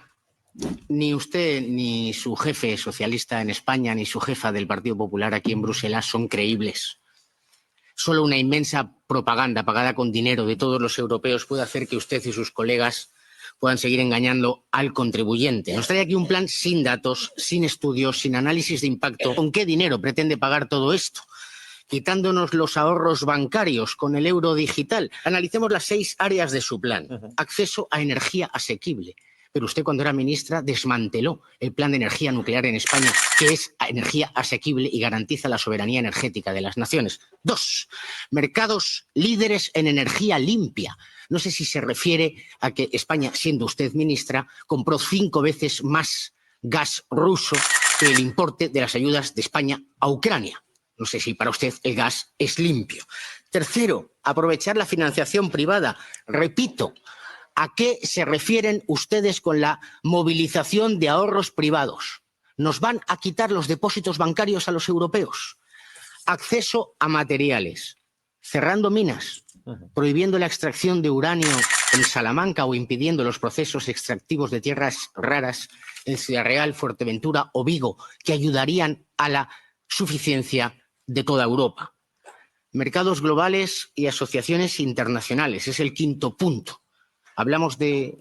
ni usted ni su jefe socialista en España ni su jefa del Partido Popular aquí en Bruselas son creíbles. Solo una inmensa propaganda pagada con dinero de todos los europeos puede hacer que usted y sus colegas puedan seguir engañando al contribuyente. Nos trae aquí un plan sin datos, sin estudios, sin análisis de impacto. ¿Con qué dinero pretende pagar todo esto? Quitándonos los ahorros bancarios con el euro digital. Analicemos las 6 áreas de su plan. Acceso a energía asequible. Pero usted, cuando era ministra, desmanteló el plan de energía nuclear en España, que es energía asequible y garantiza la soberanía energética de las naciones. 2, mercados líderes en energía limpia. No sé si se refiere a que España, siendo usted ministra, compró 5 veces más gas ruso que el importe de las ayudas de España a Ucrania. No sé si para usted el gas es limpio. 3, aprovechar la financiación privada. Repito, ¿a qué se refieren ustedes con la movilización de ahorros privados? ¿Nos van a quitar los depósitos bancarios a los europeos? Acceso a materiales. Cerrando minas. Prohibiendo la extracción de uranio en Salamanca o impidiendo los procesos extractivos de tierras raras en Ciudad Real, Fuerteventura o Vigo, que ayudarían a la suficiencia de toda Europa. Mercados globales y asociaciones internacionales. Es el 5º punto.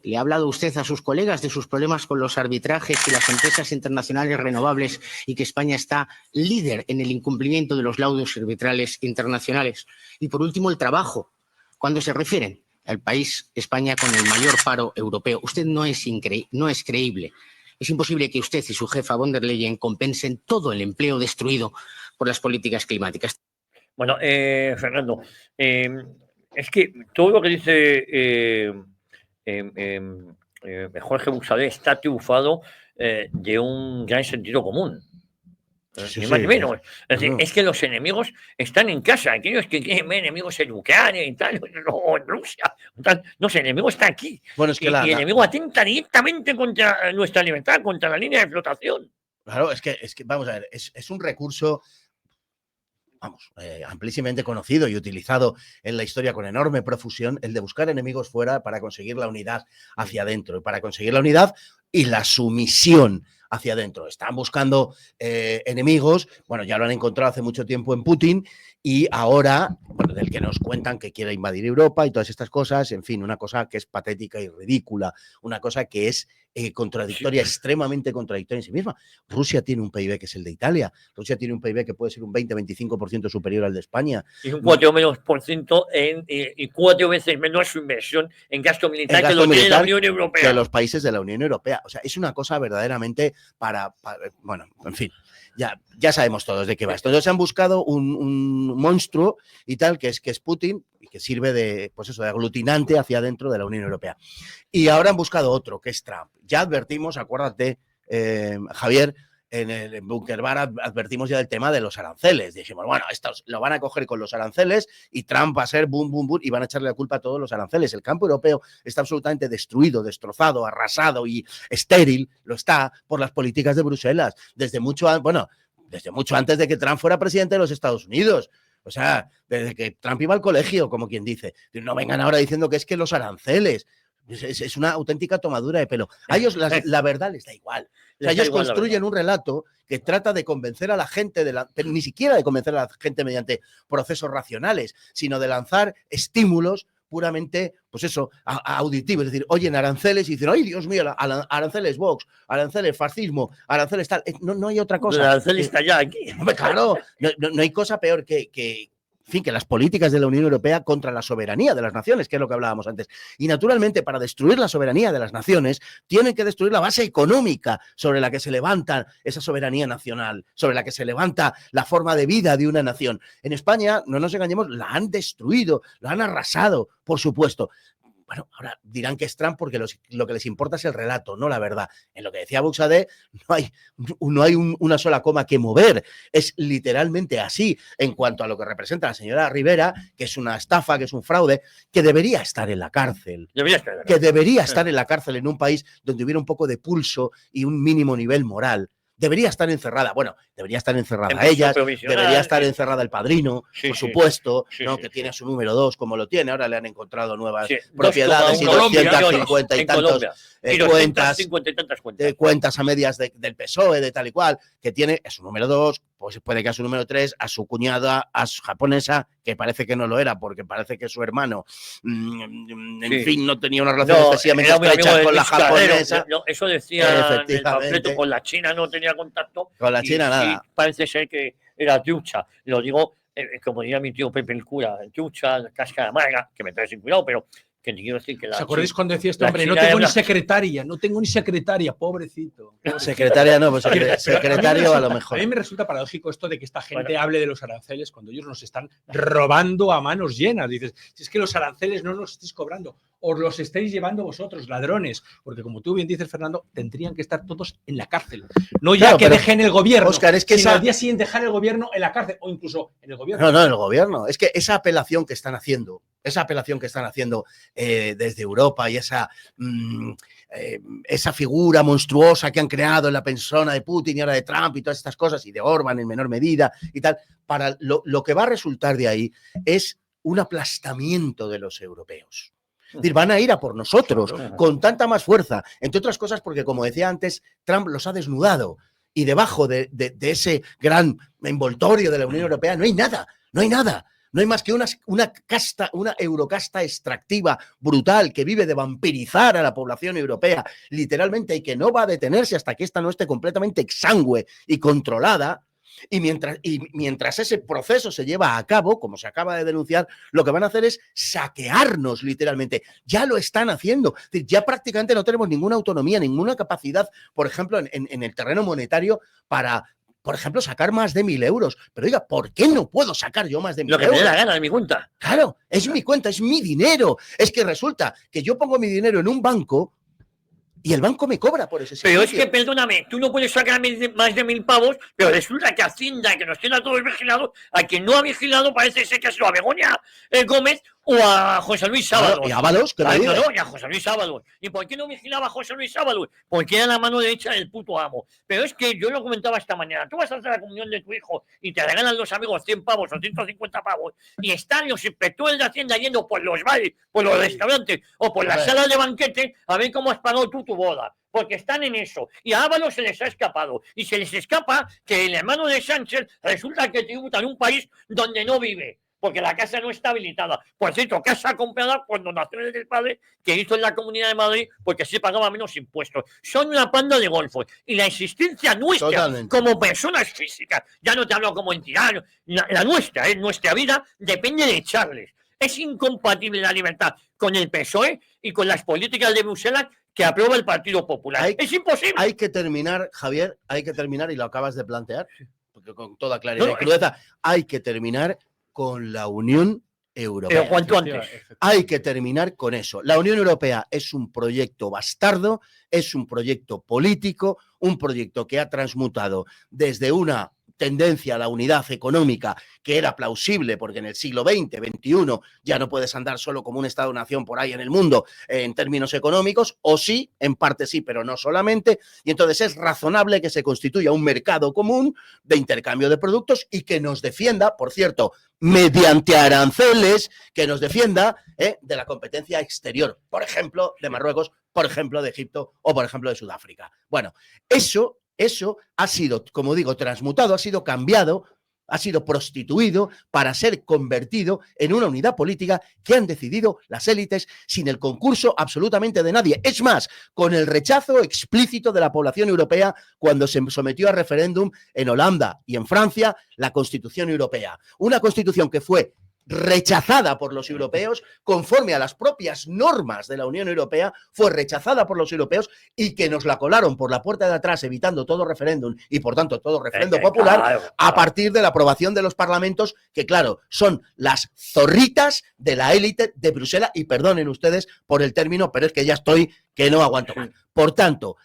Le ha hablado usted a sus colegas de sus problemas con los arbitrajes y las empresas internacionales renovables y que España está líder en el incumplimiento de los laudos arbitrales internacionales. Y por último, el trabajo. Cuando se refieren al país España con el mayor paro europeo, usted no es creíble. Es imposible que usted y su jefa von der Leyen compensen todo el empleo destruido por las políticas climáticas. Bueno, Fernando, es que todo lo que dice Jorge Buxadé está triunfado de un gran sentido común. Ni más ni menos. Es decir, es que los enemigos están en casa. Aquellos que tienen enemigos en Ucrania y tal, no, en Rusia. Tal, los enemigos están aquí. Bueno, es que y el enemigo atenta directamente contra nuestra libertad, contra la línea de flotación. Claro, es que vamos a ver, es un recurso, vamos, amplísimamente conocido y utilizado en la historia con enorme profusión, el de buscar enemigos fuera para conseguir la unidad hacia adentro. Y para conseguir la unidad y la sumisión hacia adentro. Están buscando enemigos, bueno, ya lo han encontrado hace mucho tiempo en Putin y ahora, bueno, del que nos cuentan que quiere invadir Europa y todas estas cosas, en fin, una cosa que es patética y ridícula, una cosa que es contradictoria, extremadamente contradictoria en sí misma. Rusia tiene un PIB que es el de Italia, Rusia tiene un PIB que puede ser un 20-25% superior al de España. Y un 4% y 4 veces menos su inversión en gasto militar que lo tiene la Unión Europea. Que los países de la Unión Europea. O sea, es una cosa verdaderamente bueno, en fin, ya sabemos todos de qué va esto. Entonces han buscado un monstruo y tal, que es Putin, y que sirve de, pues eso, de aglutinante hacia adentro de la Unión Europea. Y ahora han buscado otro, que es Trump. Ya advertimos, acuérdate, Javier, en el Bunker Bar advertimos ya del tema de los aranceles. Dijimos, bueno, estos lo van a coger con los aranceles y Trump va a ser boom, boom, boom y van a echarle la culpa a todos los aranceles. El campo europeo está absolutamente destruido, destrozado, arrasado y estéril, lo está por las políticas de Bruselas. Desde mucho antes de que Trump fuera presidente de los Estados Unidos. O sea, desde que Trump iba al colegio, como quien dice. No vengan ahora diciendo que es que los aranceles. Es una auténtica tomadura de pelo. A ellos la verdad les da igual. O sea, ellos construyen un relato que trata de convencer a la gente, pero ni siquiera de convencer a la gente mediante procesos racionales, sino de lanzar estímulos puramente, pues eso, auditivos. Es decir, oyen aranceles y dicen, ¡ay, Dios mío! Aranceles Vox, aranceles fascismo, aranceles tal. No hay otra cosa. Aranceles está ya aquí. Hombre, claro, no hay cosa peor que en fin, que las políticas de la Unión Europea contra la soberanía de las naciones, que es lo que hablábamos antes. Y naturalmente, para destruir la soberanía de las naciones, tienen que destruir la base económica sobre la que se levanta esa soberanía nacional, sobre la que se levanta la forma de vida de una nación. En España, no nos engañemos, la han destruido, la han arrasado, por supuesto. Bueno, ahora dirán que es Trump porque lo que les importa es el relato, no la verdad. En lo que decía Buxadé, no hay una sola coma que mover. Es literalmente así en cuanto a lo que representa la señora Rivera, que es una estafa, que es un fraude, que debería estar en la cárcel. Debería estar en la cárcel en un país donde hubiera un poco de pulso y un mínimo nivel moral. Debería estar encerrada. Bueno, debería estar encerrada ellas, debería estar encerrada el padrino, por supuesto, ¿no? Que tiene a su número 2, como lo tiene. Ahora le han encontrado nuevas propiedades y 250 y tantas cuentas a medias del PSOE, de tal y cual, que tiene a su número 2, pues puede que a su número 3, a su cuñada, a su japonesa, que parece que no lo era, porque parece que su hermano, en fin, no tenía una relación excesivamente estrecha con la japonesa. Eso decía en el panfleto, con la China no tenía contacto. Con la China nada. Parece ser que era trucha. Lo digo, como diría mi tío Pepe el cura, trucha, cáscara amarga, que me trae sin cuidado, pero que te quiero decir que ¿Os acordáis cuando decía este hombre? No tengo ni secretaria, pobrecito. Secretaria no, pues secretario a lo mejor. A mí me resulta paradójico esto de que esta gente hable de los aranceles cuando ellos nos están robando a manos llenas. Dices, si es que los aranceles no los estáis cobrando, os los estáis llevando vosotros, ladrones. Porque como tú bien dices, Fernando, tendrían que estar todos en la cárcel. No ya claro, que dejen el gobierno, Óscar, es que sino al día siguiente dejar el gobierno en la cárcel o incluso en el gobierno. No, en el gobierno. Es que esa apelación que están haciendo desde Europa y esa figura monstruosa que han creado en la persona de Putin y ahora de Trump y todas estas cosas, y de Orbán en menor medida y tal, para lo que va a resultar de ahí es un aplastamiento de los europeos. Es decir, van a ir a por nosotros con tanta más fuerza, entre otras cosas porque, como decía antes, Trump los ha desnudado y debajo de ese gran envoltorio de la Unión Europea no hay nada. No hay más que una eurocasta extractiva brutal que vive de vampirizar a la población europea, literalmente, y que no va a detenerse hasta que esta no esté completamente exangüe y controlada. Y mientras ese proceso se lleva a cabo, como se acaba de denunciar, lo que van a hacer es saquearnos, literalmente. Ya lo están haciendo. Es decir, ya prácticamente no tenemos ninguna autonomía, ninguna capacidad, por ejemplo, en el terreno monetario para, por ejemplo, sacar más de 1.000 euros. Pero oiga, ¿por qué no puedo sacar yo más de 1.000 euros? Lo que me dé la gana de mi cuenta. Claro, es mi cuenta, es mi dinero. Es que resulta que yo pongo mi dinero en un banco y el banco me cobra por ese servicio. Pero es que, perdóname, tú no puedes sacar más de 1.000 pavos, pero resulta que Hacienda, que nos tiene a todos vigilados, a quien no ha vigilado parece ser que ha sido a Begoña Gómez o a José Luis Ábalos. Y a Ábalos, que no, y a José Luis Ábalos. ¿Y por qué no vigilaba a José Luis Ábalos? Porque era la mano derecha del puto amo. Pero es que yo lo comentaba esta mañana. Tú vas a hacer la comunión de tu hijo y te regalan los amigos 100 pavos o 150 pavos y están los inspectores de Hacienda yendo por los bares, por los restaurantes o por las salas de banquete a ver cómo has pagado tú tu boda. Porque están en eso. Y a Ábalos se les ha escapado. Y se les escapa que el hermano de Sánchez resulta que tributa en un país donde no vive. Porque la casa no está habilitada. Por cierto, casa comprada por donaciones del padre que hizo en la Comunidad de Madrid porque se pagaba menos impuestos. Son una panda de golfos. Y la existencia nuestra como personas físicas, ya no te hablo como entidad, la nuestra, nuestra vida, depende de echarles. Es incompatible la libertad con el PSOE y con las políticas de Bruselas que aprueba el Partido Popular. Es imposible. Hay que terminar, Javier, y lo acabas de plantear, porque con toda claridad y crudeza, hay que terminar con la Unión Europea. Pero cuanto antes. Hay que terminar con eso. La Unión Europea es un proyecto bastardo, es un proyecto político, un proyecto que ha transmutado desde una tendencia a la unidad económica que era plausible porque en el siglo XX, XXI ya no puedes andar solo como un Estado-nación por ahí en el mundo en términos económicos, o sí, en parte sí, pero no solamente, y entonces es razonable que se constituya un mercado común de intercambio de productos y que nos defienda, por cierto, mediante aranceles, que nos defienda de la competencia exterior, por ejemplo, de Marruecos, por ejemplo, de Egipto o por ejemplo de Sudáfrica. Bueno, eso ha sido, como digo, transmutado, ha sido cambiado, ha sido prostituido para ser convertido en una unidad política que han decidido las élites sin el concurso absolutamente de nadie. Es más, con el rechazo explícito de la población europea cuando se sometió a referéndum en Holanda y en Francia la Constitución Europea. Una constitución que fue rechazada por los europeos, conforme a las propias normas de la Unión Europea, fue rechazada por los europeos y que nos la colaron por la puerta de atrás, evitando todo referéndum y, por tanto, todo referéndum popular, a partir de la aprobación de los parlamentos, que, claro, son las zorritas de la élite de Bruselas, y perdonen ustedes por el término, pero es que ya estoy que no aguanto más. Por tanto,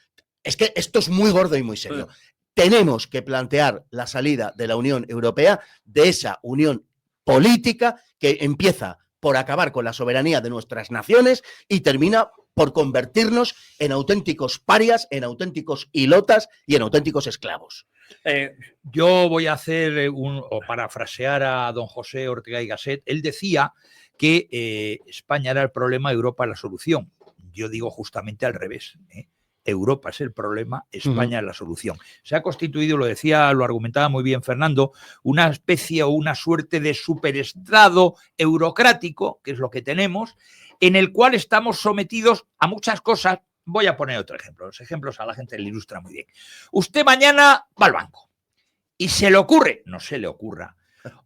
es que esto es muy gordo y muy serio. Tenemos que plantear la salida de la Unión Europea, de esa Unión política que empieza por acabar con la soberanía de nuestras naciones y termina por convertirnos en auténticos parias, en auténticos ilotas y en auténticos esclavos. Yo voy a hacer o parafrasear a don José Ortega y Gasset. Él decía que España era el problema, Europa la solución. Yo digo justamente al revés. Europa es el problema, España es la solución. Se ha constituido, lo decía, lo argumentaba muy bien Fernando, una especie o una suerte de superestado eurocrático, que es lo que tenemos, en el cual estamos sometidos a muchas cosas. Voy a poner otro ejemplo. Los ejemplos a la gente le ilustra muy bien. Usted mañana va al banco y se le ocurre, no se le ocurra,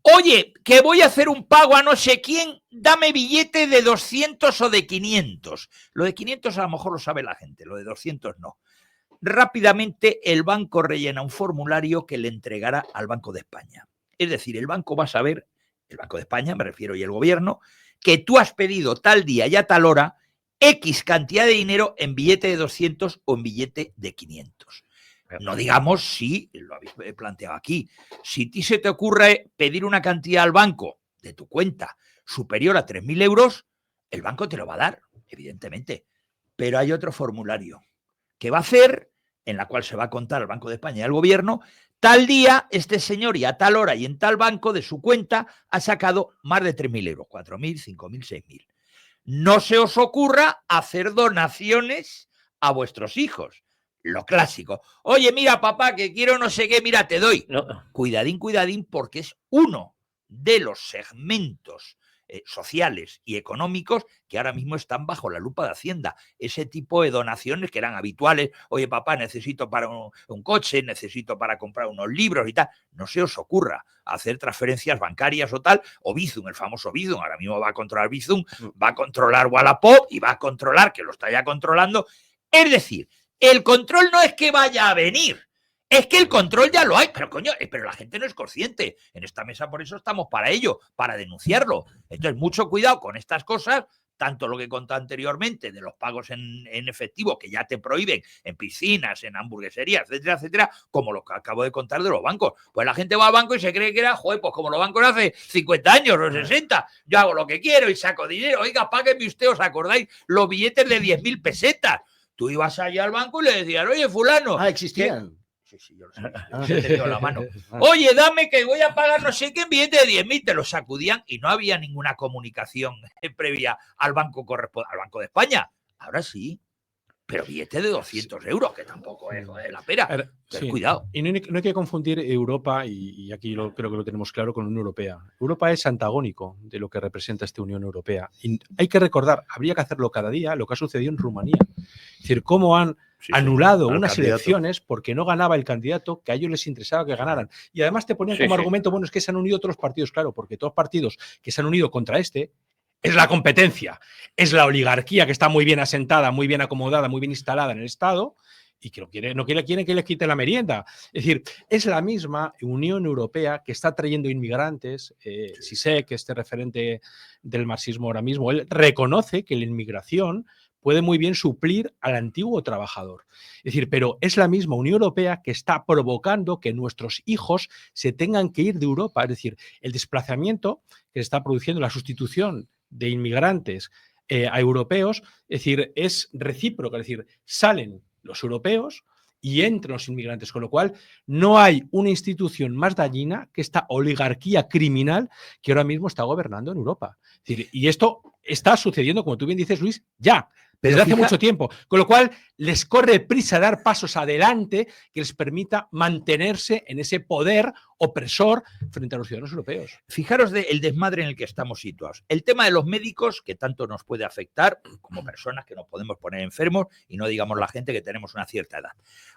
oye, que voy a hacer un pago a no sé quién, dame billete de 200 o de 500. Lo de 500 a lo mejor lo sabe la gente, lo de 200 no. Rápidamente el banco rellena un formulario que le entregará al Banco de España. Es decir, el banco va a saber, el Banco de España me refiero, y el gobierno, que tú has pedido tal día y a tal hora X cantidad de dinero en billete de 200 o en billete de 500. No digamos si, lo habéis planteado aquí, si a ti se te ocurre pedir una cantidad al banco de tu cuenta superior a 3.000 euros, el banco te lo va a dar, evidentemente. Pero hay otro formulario que va a hacer, en la cual se va a contar al Banco de España y al gobierno, tal día este señor y a tal hora y en tal banco de su cuenta ha sacado más de 3.000 euros, 4.000, 5.000, 6.000. No se os ocurra hacer donaciones a vuestros hijos. Lo clásico. Oye, mira, papá, que quiero no sé qué, mira, te doy. No. Cuidadín, cuidadín, porque es uno de los segmentos sociales y económicos que ahora mismo están bajo la lupa de Hacienda. Ese tipo de donaciones que eran habituales. Oye, papá, necesito para un coche, necesito para comprar unos libros y tal. No se os ocurra hacer transferencias bancarias o tal, o Bizum, el famoso Bizum. Ahora mismo va a controlar Bizum, va a controlar Wallapop y va a controlar, que lo está ya controlando. Es decir, el control no es que vaya a venir, es que el control ya lo hay, pero coño, pero la gente no es consciente. En esta mesa por eso estamos para ello, para denunciarlo. Entonces, mucho cuidado con estas cosas, tanto lo que conté anteriormente de los pagos en efectivo que ya te prohíben en piscinas, en hamburgueserías, etcétera, etcétera, como lo que acabo de contar de los bancos. Pues la gente va al banco y se cree que era, joder, pues como los bancos hace 50 años o 60, yo hago lo que quiero y saco dinero. Oiga, páguenme usted, ¿os acordáis? Los billetes de 10.000 pesetas. Tú ibas allá al banco y le decías, oye, fulano. Ah, existían. Sí, yo lo sé. He tenido la mano. Oye, dame que voy a pagar no sé qué en billete de 10.000. Te lo sacudían y no había ninguna comunicación previa al banco al Banco de España. Ahora sí. Pero billete de 200 euros, que tampoco es la pera. Sí. Cuidado. Y no hay que confundir Europa, y aquí creo que lo tenemos claro, con la Unión Europea. Europa es antagónico de lo que representa esta Unión Europea. Y hay que recordar, habría que hacerlo cada día, lo que ha sucedido en Rumanía. Es decir, cómo han anulado unas elecciones porque no ganaba el candidato que a ellos les interesaba que ganaran. Y además te ponían como argumento, bueno, es que se han unido otros partidos, claro, porque todos los partidos que se han unido contra este es la competencia, es la oligarquía que está muy bien asentada, muy bien acomodada, muy bien instalada en el Estado y que no quieren que les quite la merienda. Es decir, es la misma Unión Europea que está trayendo inmigrantes. Zizek, este referente del marxismo ahora mismo, él reconoce que la inmigración puede muy bien suplir al antiguo trabajador. Es decir, pero es la misma Unión Europea que está provocando que nuestros hijos se tengan que ir de Europa. Es decir, el desplazamiento que se está produciendo, la sustitución de inmigrantes a europeos, es decir, es recíproca, es decir, salen los europeos y entran los inmigrantes, con lo cual no hay una institución más dañina que esta oligarquía criminal que ahora mismo está gobernando en Europa. Es decir, y esto está sucediendo, como tú bien dices, Luis, ya, desde hace mucho tiempo, con lo cual les corre prisa dar pasos adelante que les permita mantenerse en ese poder opresor frente a los ciudadanos europeos. Fijaros el desmadre en el que estamos situados. El tema de los médicos, que tanto nos puede afectar como personas que nos podemos poner enfermos, y no digamos la gente que tenemos una cierta edad.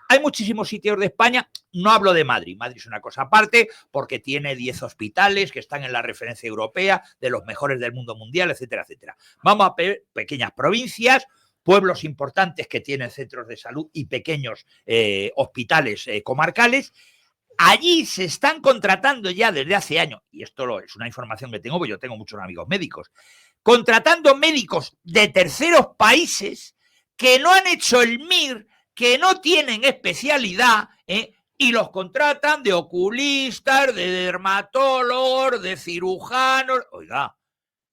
Hay muchísimos sitios de España, no hablo de Madrid, Madrid es una cosa aparte porque tiene 10 hospitales que están en la referencia europea de los mejores del mundo mundial, etcétera, etcétera. Vamos a ver pequeñas provincias, pueblos importantes que tienen centros de salud y pequeños hospitales comarcales. Allí se están contratando ya desde hace años, y esto es una información que tengo, porque yo tengo muchos amigos médicos, contratando médicos de terceros países que no han hecho el MIR, que no tienen especialidad, y los contratan de oculistas, de dermatólogos, de cirujanos. Oiga,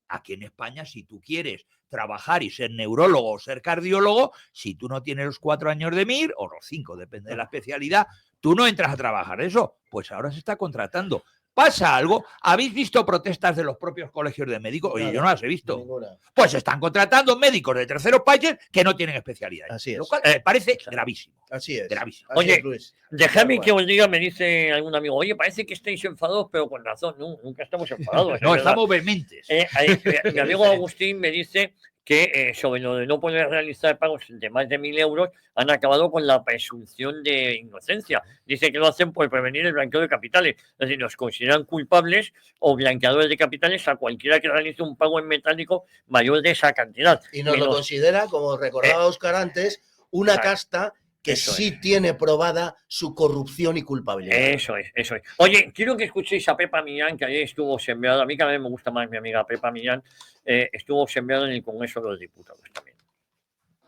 aquí en España, si tú quieres trabajar y ser neurólogo o ser cardiólogo, si tú no tienes los 4 años de MIR, o los 5, depende de la especialidad, tú no entras a trabajar eso. Pues ahora se está contratando. pasa algo. ¿Habéis visto protestas de los propios colegios de médicos? Oye, yo no las he visto. Ninguna. Pues están contratando médicos de terceros países que no tienen especialidades. Así es. Lo cual parece gravísimo. Así es. Gravísimo. Así Oye, es, Luis. Déjame que os diga, me dice algún amigo, oye, parece que estáis enfadados, pero con razón. No, nunca estamos enfadados. No, estamos vehementes. Mi amigo Agustín me dice que sobre lo de no poder realizar pagos de más de 1.000 euros han acabado con la presunción de inocencia. Dice que lo hacen por prevenir el blanqueo de capitales. Es decir, nos consideran culpables o blanqueadores de capitales a cualquiera que realice un pago en metálico mayor de esa cantidad. Y nos lo considera, como recordaba Óscar antes, una casta que sí tiene probada su corrupción y culpabilidad. Eso es. Oye, quiero que escuchéis a Pepa Millán, que ayer estuvo sembrada. A mí cada vez me gusta más mi amiga Pepa Millán. Estuvo sembrada en el Congreso de los Diputados también.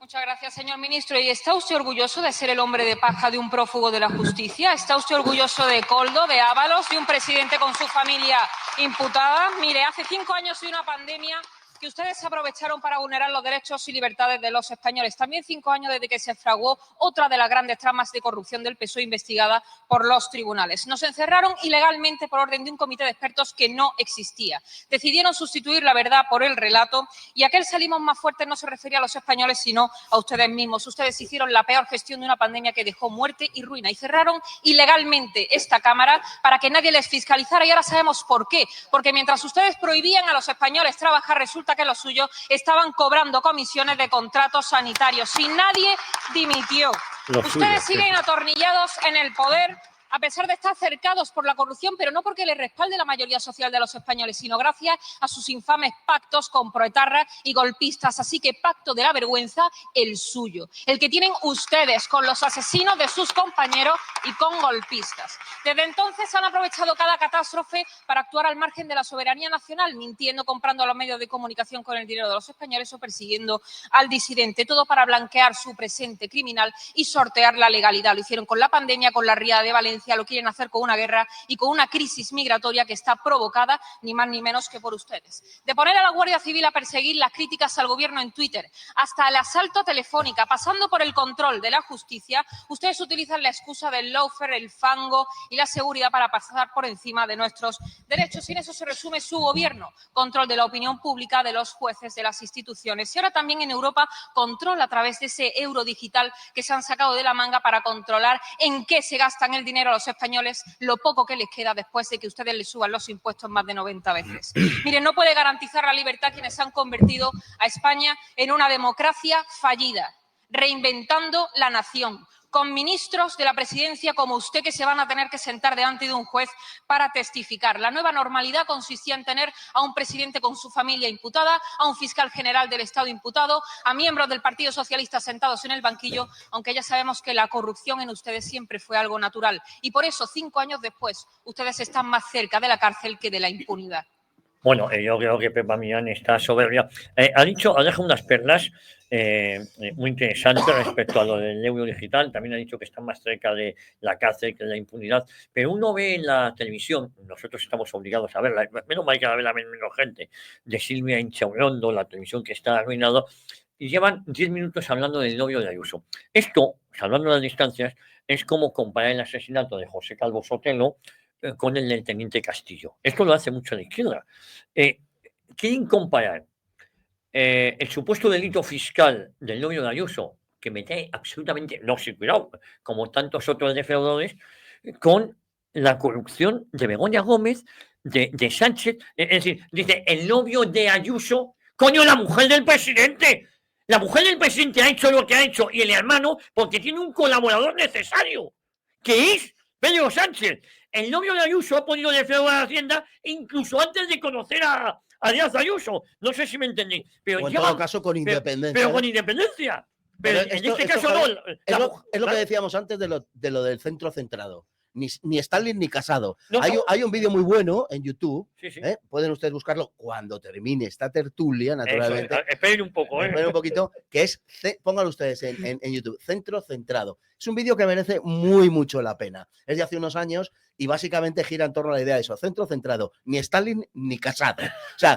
Muchas gracias, señor ministro. ¿Y está usted orgulloso de ser el hombre de paja de un prófugo de la justicia? ¿Está usted orgulloso de Koldo, de Ábalos, de un presidente con su familia imputada? Mire, hace 5 años y una pandemia que ustedes aprovecharon para vulnerar los derechos y libertades de los españoles. También 5 años desde que se fraguó otra de las grandes tramas de corrupción del PSOE investigada por los tribunales. Nos encerraron ilegalmente por orden de un comité de expertos que no existía. Decidieron sustituir la verdad por el relato y aquel salimos más fuertes no se refería a los españoles, sino a ustedes mismos. Ustedes hicieron la peor gestión de una pandemia que dejó muerte y ruina y cerraron ilegalmente esta Cámara para que nadie les fiscalizara y ahora sabemos por qué. Porque mientras ustedes prohibían a los españoles trabajar, resulta que los suyos estaban cobrando comisiones de contratos sanitarios y nadie dimitió. Ustedes siguen atornillados en el poder a pesar de estar cercados por la corrupción, pero no porque les respalde la mayoría social de los españoles, sino gracias a sus infames pactos con proetarras y golpistas. Así que pacto de la vergüenza, el suyo, el que tienen ustedes con los asesinos de sus compañeros y con golpistas. Desde entonces han aprovechado cada catástrofe para actuar al margen de la soberanía nacional, mintiendo, comprando a los medios de comunicación con el dinero de los españoles o persiguiendo al disidente, todo para blanquear su presente criminal y sortear la legalidad. Lo hicieron con la pandemia, con la riada de Valencia, lo quieren hacer con una guerra y con una crisis migratoria que está provocada ni más ni menos que por ustedes. De poner a la Guardia Civil a perseguir las críticas al gobierno en Twitter hasta el asalto a Telefónica, pasando por el control de la justicia, ustedes utilizan la excusa del lawfare, el fango y la seguridad para pasar por encima de nuestros derechos. Y en eso se resume su gobierno: control de la opinión pública, de los jueces, de las instituciones. Y ahora también en Europa, control a través de ese euro digital que se han sacado de la manga para controlar en qué se gastan el dinero a los españoles, lo poco que les queda después de que ustedes les suban los impuestos más de 90 veces. Miren, no puede garantizar la libertad quienes han convertido a España en una democracia fallida, reinventando la nación, con ministros de la presidencia como usted que se van a tener que sentar delante de un juez para testificar. La nueva normalidad consistía en tener a un presidente con su familia imputada, a un fiscal general del Estado imputado, a miembros del Partido Socialista sentados en el banquillo, aunque ya sabemos que la corrupción en ustedes siempre fue algo natural. Y por eso, 5 años después, ustedes están más cerca de la cárcel que de la impunidad. Bueno, yo creo que Pepa Millán está soberbia. Ha dejado unas perlas muy interesantes respecto a lo del euro digital. También ha dicho que está más cerca de la cárcel que de la impunidad. Pero uno ve en la televisión, nosotros estamos obligados a verla, menos mal que la ve la menos gente, de Silvia Inchaurondo, la televisión que está arruinado, y llevan 10 minutos hablando del novio de Ayuso. Esto, salvando las distancias, es como comparar el asesinato de José Calvo Sotelo con el del teniente Castillo. Esto lo hace mucho la izquierda. Quieren comparar el supuesto delito fiscal del novio de Ayuso, que me trae absolutamente, no, sí, cuidado, como tantos otros defraudadores, con la corrupción de Begoña Gómez, de Sánchez. Es decir, dice, el novio de Ayuso, coño, la mujer del presidente. La mujer del presidente ha hecho lo que ha hecho y el hermano porque tiene un colaborador necesario, que es Pedro Sánchez. El novio de Ayuso ha podido defraudar a la Hacienda incluso antes de conocer a Díaz Ayuso. No sé si me entendéis. Pero en todo caso con independencia. Pero con independencia. Pero en este caso no. Es lo que decíamos antes de lo del centro centrado. Ni Stalin ni Casado. No, hay un vídeo muy bueno en YouTube. Sí, sí. Pueden ustedes buscarlo cuando termine esta tertulia, naturalmente. Esperen un poco. Esperen un poquito, que es, pónganlo ustedes en YouTube, Centro Centrado. Es un vídeo que merece mucho la pena. Es de hace unos años y básicamente gira en torno a la idea de eso. Centro centrado, ni Stalin ni Casado. O sea,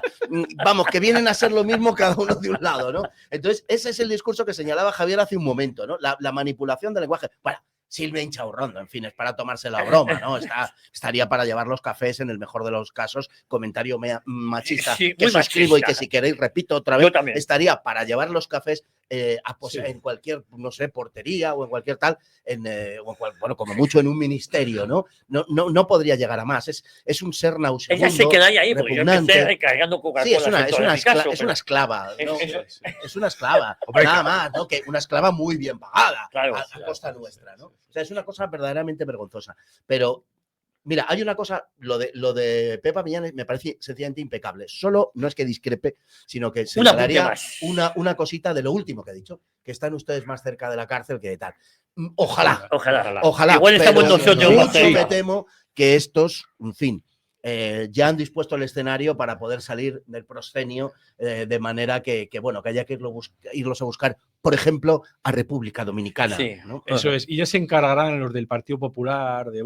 vamos, que vienen a ser lo mismo cada uno de un lado, ¿no? Entonces, ese es el discurso que señalaba Javier hace un momento, ¿no? La manipulación del lenguaje. Bueno, Silvia Inchaurrondo, en fin, es para tomarse la broma, ¿no? Estaría para llevar los cafés en el mejor de los casos, comentario machista que suscribo y que si queréis repito otra vez, estaría para llevar los cafés en cualquier, no sé, portería o en cualquier tal, bueno, como mucho en un ministerio, ¿no? No podría llegar a más, es un ser nauseabundo. Ella se queda ahí, porque yo empecé recargando Coca-Cola. Sí, es una esclava, ¿no? Es una esclava, nada más, ¿no? Que una esclava muy bien pagada, claro, a costa nuestra, ¿no? O sea, es una cosa verdaderamente vergonzosa. Pero, mira, hay una cosa, lo de Pepa Millán me parece sencillamente impecable. Solo no es que discrepe, sino que señalaría una cosita de lo último que ha dicho, que están ustedes más cerca de la cárcel que de tal. Ojalá. Igual estamos nosotros más cerca. Me temo que estos, en fin, ya han dispuesto el escenario para poder salir del proscenio de manera que haya que irlos a buscar, por ejemplo, a República Dominicana. Sí, ¿no? Eso es. Y ya se encargarán los del Partido Popular de,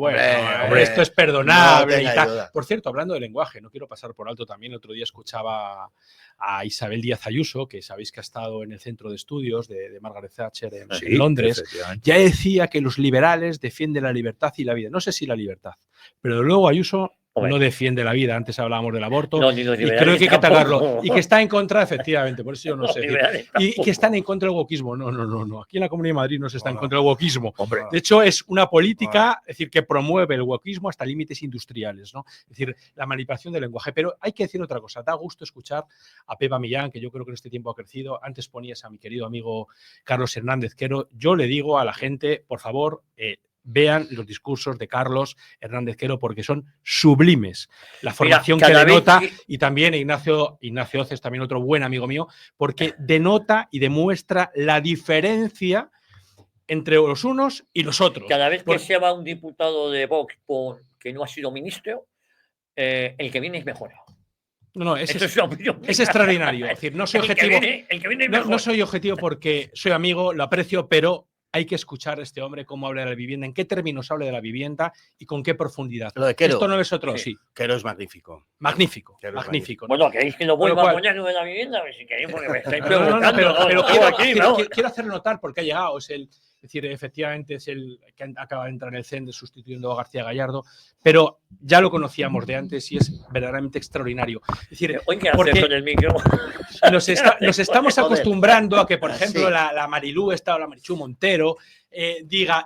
esto es perdonable y tal. Por cierto, hablando de lenguaje, no quiero pasar por alto también, el otro día escuchaba a Isabel Díaz Ayuso, que sabéis que ha estado en el centro de estudios de Margaret Thatcher en Londres, ya decía que los liberales defienden la libertad y la vida. No sé si la libertad, pero luego Ayuso no defiende la vida. Antes hablábamos del aborto y creo que hay que atacarlo. Y que está en contra, efectivamente, por eso yo no sé. Y que están en contra del wokismo. No. Aquí en la Comunidad de Madrid no se está en contra del wokismo. De hecho, es una política, es decir, que promueve el wokismo hasta límites industriales, ¿no? Es decir, la manipulación del lenguaje. Pero hay que decir otra cosa. Da gusto escuchar a Pepa Millán, que yo creo que en este tiempo ha crecido. Antes ponías a mi querido amigo Carlos Hernández Quero. Yo le digo a la gente, por favor, vean los discursos de Carlos Hernández Quero porque son sublimes. La formación que denota, y también Ignacio Oces, también otro buen amigo mío, porque denota y demuestra la diferencia entre los unos y los otros. Cada vez que se va un diputado de Vox que no ha sido ministro, el que viene es mejor. No, es extraordinario. Es decir, no soy objetivo. No soy objetivo porque soy amigo, lo aprecio, pero hay que escuchar a este hombre cómo habla de la vivienda, en qué términos habla de la vivienda y con qué profundidad. Lo de Quero. Esto no es otro, sí. Quero es magnífico. Magnífico. ¿No? Bueno, ¿queréis que lo vuelva a poner de la vivienda? Si queréis, porque me estáis preguntando. Pero quiero hacerlo notar porque ha llegado. Es decir, efectivamente es el que acaba de entrar en el CENDE sustituyendo a García Gallardo, pero ya lo conocíamos de antes y es verdaderamente extraordinario. Es decir, nos estamos acostumbrando a que, por ejemplo, la Marilú o la Marichu Montero diga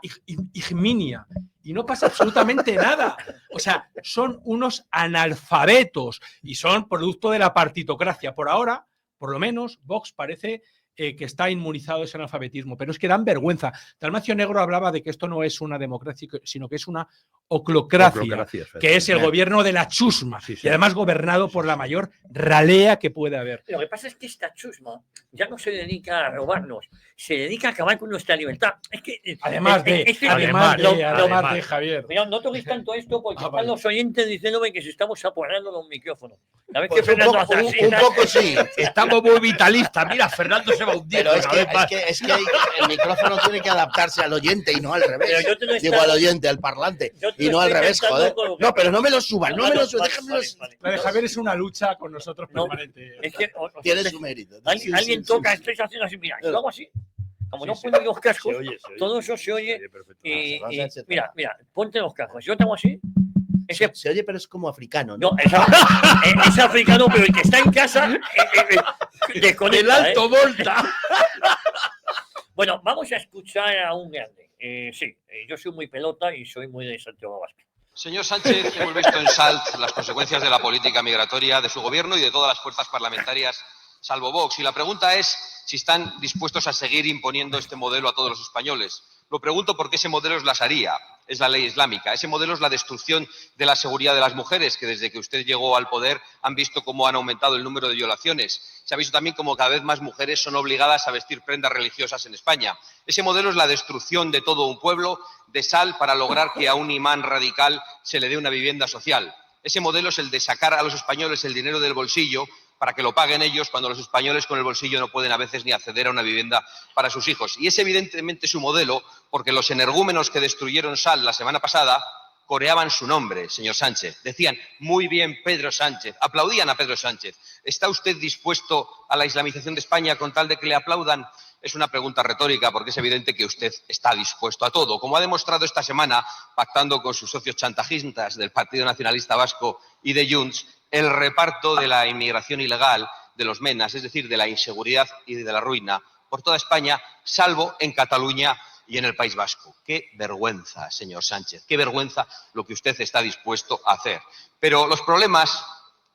Igminia y no pasa absolutamente nada. O sea, son unos analfabetos y son producto de la partitocracia. Por ahora, por lo menos, Vox parece que está inmunizado ese analfabetismo, pero es que dan vergüenza. Dalmacio Negro hablaba de que esto no es una democracia, sino que es una oclocracia, que es el gobierno de la chusma, y además gobernado por la mayor ralea que puede haber. Lo que pasa es que esta chusma ya no se dedica a robarnos, se dedica a acabar con nuestra libertad. Es que, además de Javier. Mira, no toquéis tanto esto porque están los oyentes diciéndome que si estamos aporreando los micrófonos. A ver, pues un poco sí, estamos muy vitalistas. Mira, Fernando se va hundiendo. Pero es que el micrófono tiene que adaptarse al oyente y no al revés. Digo al oyente, al parlante. Y no al revés, joder. No, pero no me lo subas, no me lo subas. La de Javier es una lucha con nosotros permanente. Es que tiene su mérito. Alguien toca, estáis haciendo así, mira, yo hago así. Como no pongo los cascos, todo eso se oye. Y mira, ponte los cascos. Yo tengo así. Se oye, pero es como africano, ¿no? No, es africano, pero el que está en casa desconecta, el alto volta. Bueno, vamos a escuchar a un grande. Yo soy muy pelota y soy muy de Santiago Vázquez. Señor Sánchez, hemos visto en Salt las consecuencias de la política migratoria de su gobierno y de todas las fuerzas parlamentarias, salvo Vox. Y la pregunta es si están dispuestos a seguir imponiendo este modelo a todos los españoles. Lo pregunto porque ese modelo es la Sharia, es la ley islámica. Ese modelo es la destrucción de la seguridad de las mujeres, que desde que usted llegó al poder han visto cómo han aumentado el número de violaciones. Se ha visto también cómo cada vez más mujeres son obligadas a vestir prendas religiosas en España. Ese modelo es la destrucción de todo un pueblo, de Sal, para lograr que a un imán radical se le dé una vivienda social. Ese modelo es el de sacar a los españoles el dinero del bolsillo para que lo paguen ellos cuando los españoles con el bolsillo no pueden a veces ni acceder a una vivienda para sus hijos. Y es evidentemente su modelo porque los energúmenos que destruyeron Sal la semana pasada coreaban su nombre, señor Sánchez. Decían, muy bien Pedro Sánchez, aplaudían a Pedro Sánchez. ¿Está usted dispuesto a la islamización de España con tal de que le aplaudan Es una pregunta retórica porque es evidente que usted está dispuesto a todo, como ha demostrado esta semana pactando con sus socios chantajistas del Partido Nacionalista Vasco y de Junts el reparto de la inmigración ilegal, de los menas, es decir, de la inseguridad y de la ruina por toda España, salvo en Cataluña y en el País Vasco. Qué vergüenza, señor Sánchez, qué vergüenza lo que usted está dispuesto a hacer. Pero los problemas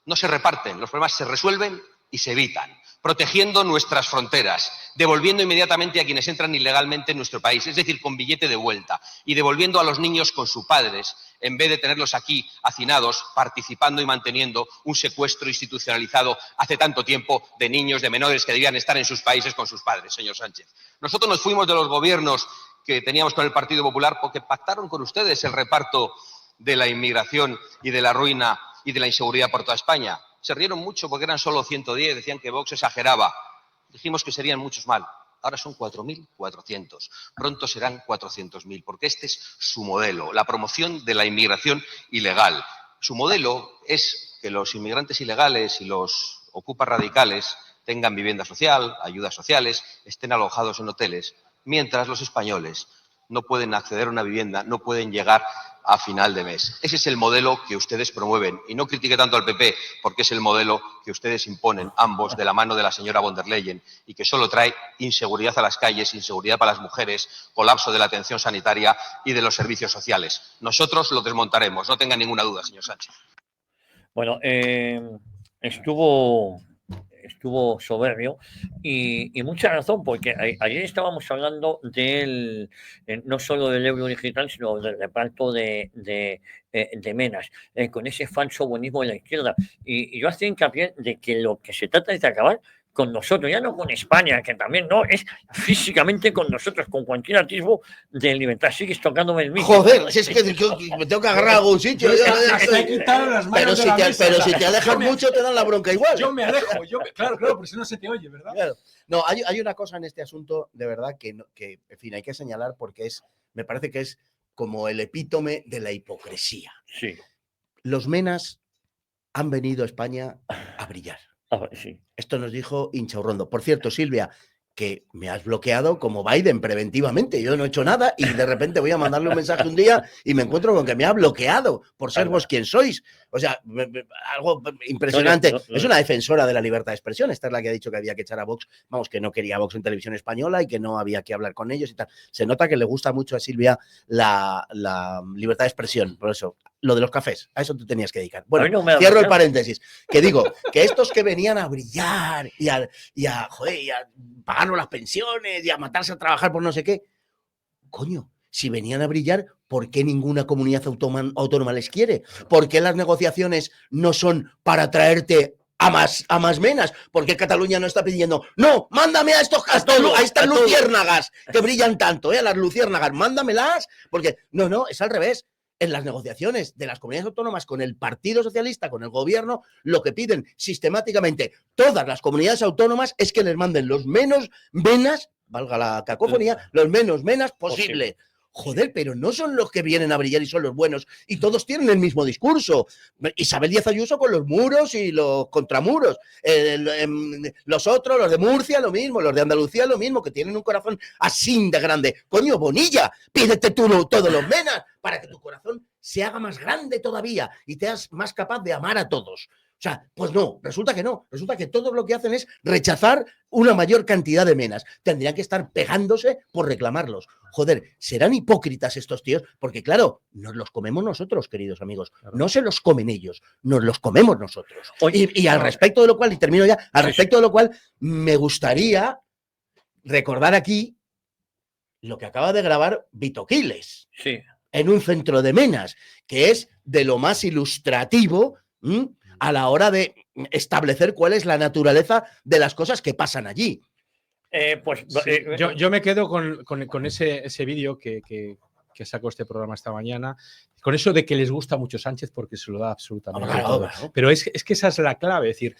no se reparten, los problemas se resuelven y se evitan, protegiendo nuestras fronteras, devolviendo inmediatamente a quienes entran ilegalmente en nuestro país, es decir, con billete de vuelta, y devolviendo a los niños con sus padres, en vez de tenerlos aquí hacinados, participando y manteniendo un secuestro institucionalizado hace tanto tiempo de niños, de menores que debían estar en sus países con sus padres, señor Sánchez. Nosotros nos fuimos de los gobiernos que teníamos con el Partido Popular porque pactaron con ustedes el reparto de la inmigración y de la ruina y de la inseguridad por toda España. Se rieron mucho porque eran solo 110, decían que Vox exageraba. Dijimos que serían muchos más. Ahora son 4.400. Pronto serán 400.000, porque este es su modelo, la promoción de la inmigración ilegal. Su modelo es que los inmigrantes ilegales y los ocupas radicales tengan vivienda social, ayudas sociales, estén alojados en hoteles, mientras los españoles no pueden acceder a una vivienda, no pueden llegar a final de mes. Ese es el modelo que ustedes promueven. Y no critique tanto al PP, porque es el modelo que ustedes imponen, ambos, de la mano de la señora von der Leyen, y que solo trae inseguridad a las calles, inseguridad para las mujeres, colapso de la atención sanitaria y de los servicios sociales. Nosotros lo desmontaremos, no tenga ninguna duda, señor Sánchez. Bueno, estuvo soberbio y mucha razón, porque ayer estábamos hablando del no solo del euro digital, sino del reparto de menas, con ese falso buenismo de la izquierda. Y yo hacía hincapié de que lo que se trata es de acabar con nosotros, ya no con España, que también no, es físicamente con nosotros, con cualquier atisbo de libertad. Sigues tocándome el mismo. Joder, si es que me tengo que agarrar a algún sitio. Pero si te alejas mucho te dan la bronca igual. Yo me alejo, claro, pero si no se te oye, ¿verdad? Claro. No, hay una cosa en este asunto, de verdad, que en fin, hay que señalar porque me parece que es como el epítome de la hipocresía. Sí. Los menas han venido a España a brillar. Sí. Esto nos dijo Inchaurrondo. Por cierto, Silvia, que me has bloqueado como Biden preventivamente. Yo no he hecho nada y de repente voy a mandarle un mensaje un día y me encuentro con que me ha bloqueado por ser vos quien sois. O sea, algo impresionante. No. Es una defensora de la libertad de expresión. Esta es la que ha dicho que había que echar a Vox. Vamos, que no quería Vox en televisión española y que no había que hablar con ellos y tal. Se nota que le gusta mucho a Silvia la libertad de expresión. Por eso, lo de los cafés, a eso te tenías que dedicar. Bueno, cierro el paréntesis. Que digo, que estos que venían a brillar y a pagarnos las pensiones y a matarse a trabajar por no sé qué, coño, si venían a brillar, ¿por qué ninguna comunidad autónoma les quiere? ¿Por qué las negociaciones no son para traerte a más menas? ¿Por qué Cataluña no está pidiendo, no, mándame a estas luciérnagas que brillan tanto, a las luciérnagas, mándamelas? Porque no, es al revés. En las negociaciones de las comunidades autónomas con el Partido Socialista, con el gobierno, lo que piden sistemáticamente todas las comunidades autónomas es que les manden los menos menas, valga la cacofonía, los menos menas posible. Joder, pero no son los que vienen a brillar y son los buenos y todos tienen el mismo discurso. Isabel Díaz Ayuso con los muros y los contramuros. Los otros, los de Murcia, lo mismo. Los de Andalucía, lo mismo, que tienen un corazón así de grande. Coño, Bonilla, pídete tú todos los menas para que tu corazón se haga más grande todavía y te hagas más capaz de amar a todos. O sea, pues no, resulta que no. Resulta que todo lo que hacen es rechazar una mayor cantidad de menas. Tendrían que estar pegándose por reclamarlos. Joder, serán hipócritas estos tíos, porque claro, nos los comemos nosotros, queridos amigos. No se los comen ellos, nos los comemos nosotros. Y al respecto de lo cual, y termino ya, al respecto de lo cual, me gustaría recordar aquí lo que acaba de grabar Vito Quiles. Sí. En un centro de menas, que es de lo más ilustrativo a la hora de establecer cuál es la naturaleza de las cosas que pasan allí. Yo me quedo con ese vídeo que sacó este programa esta mañana, con eso de que les gusta mucho Sánchez porque se lo da absolutamente todo. Pero es que esa es la clave, es decir,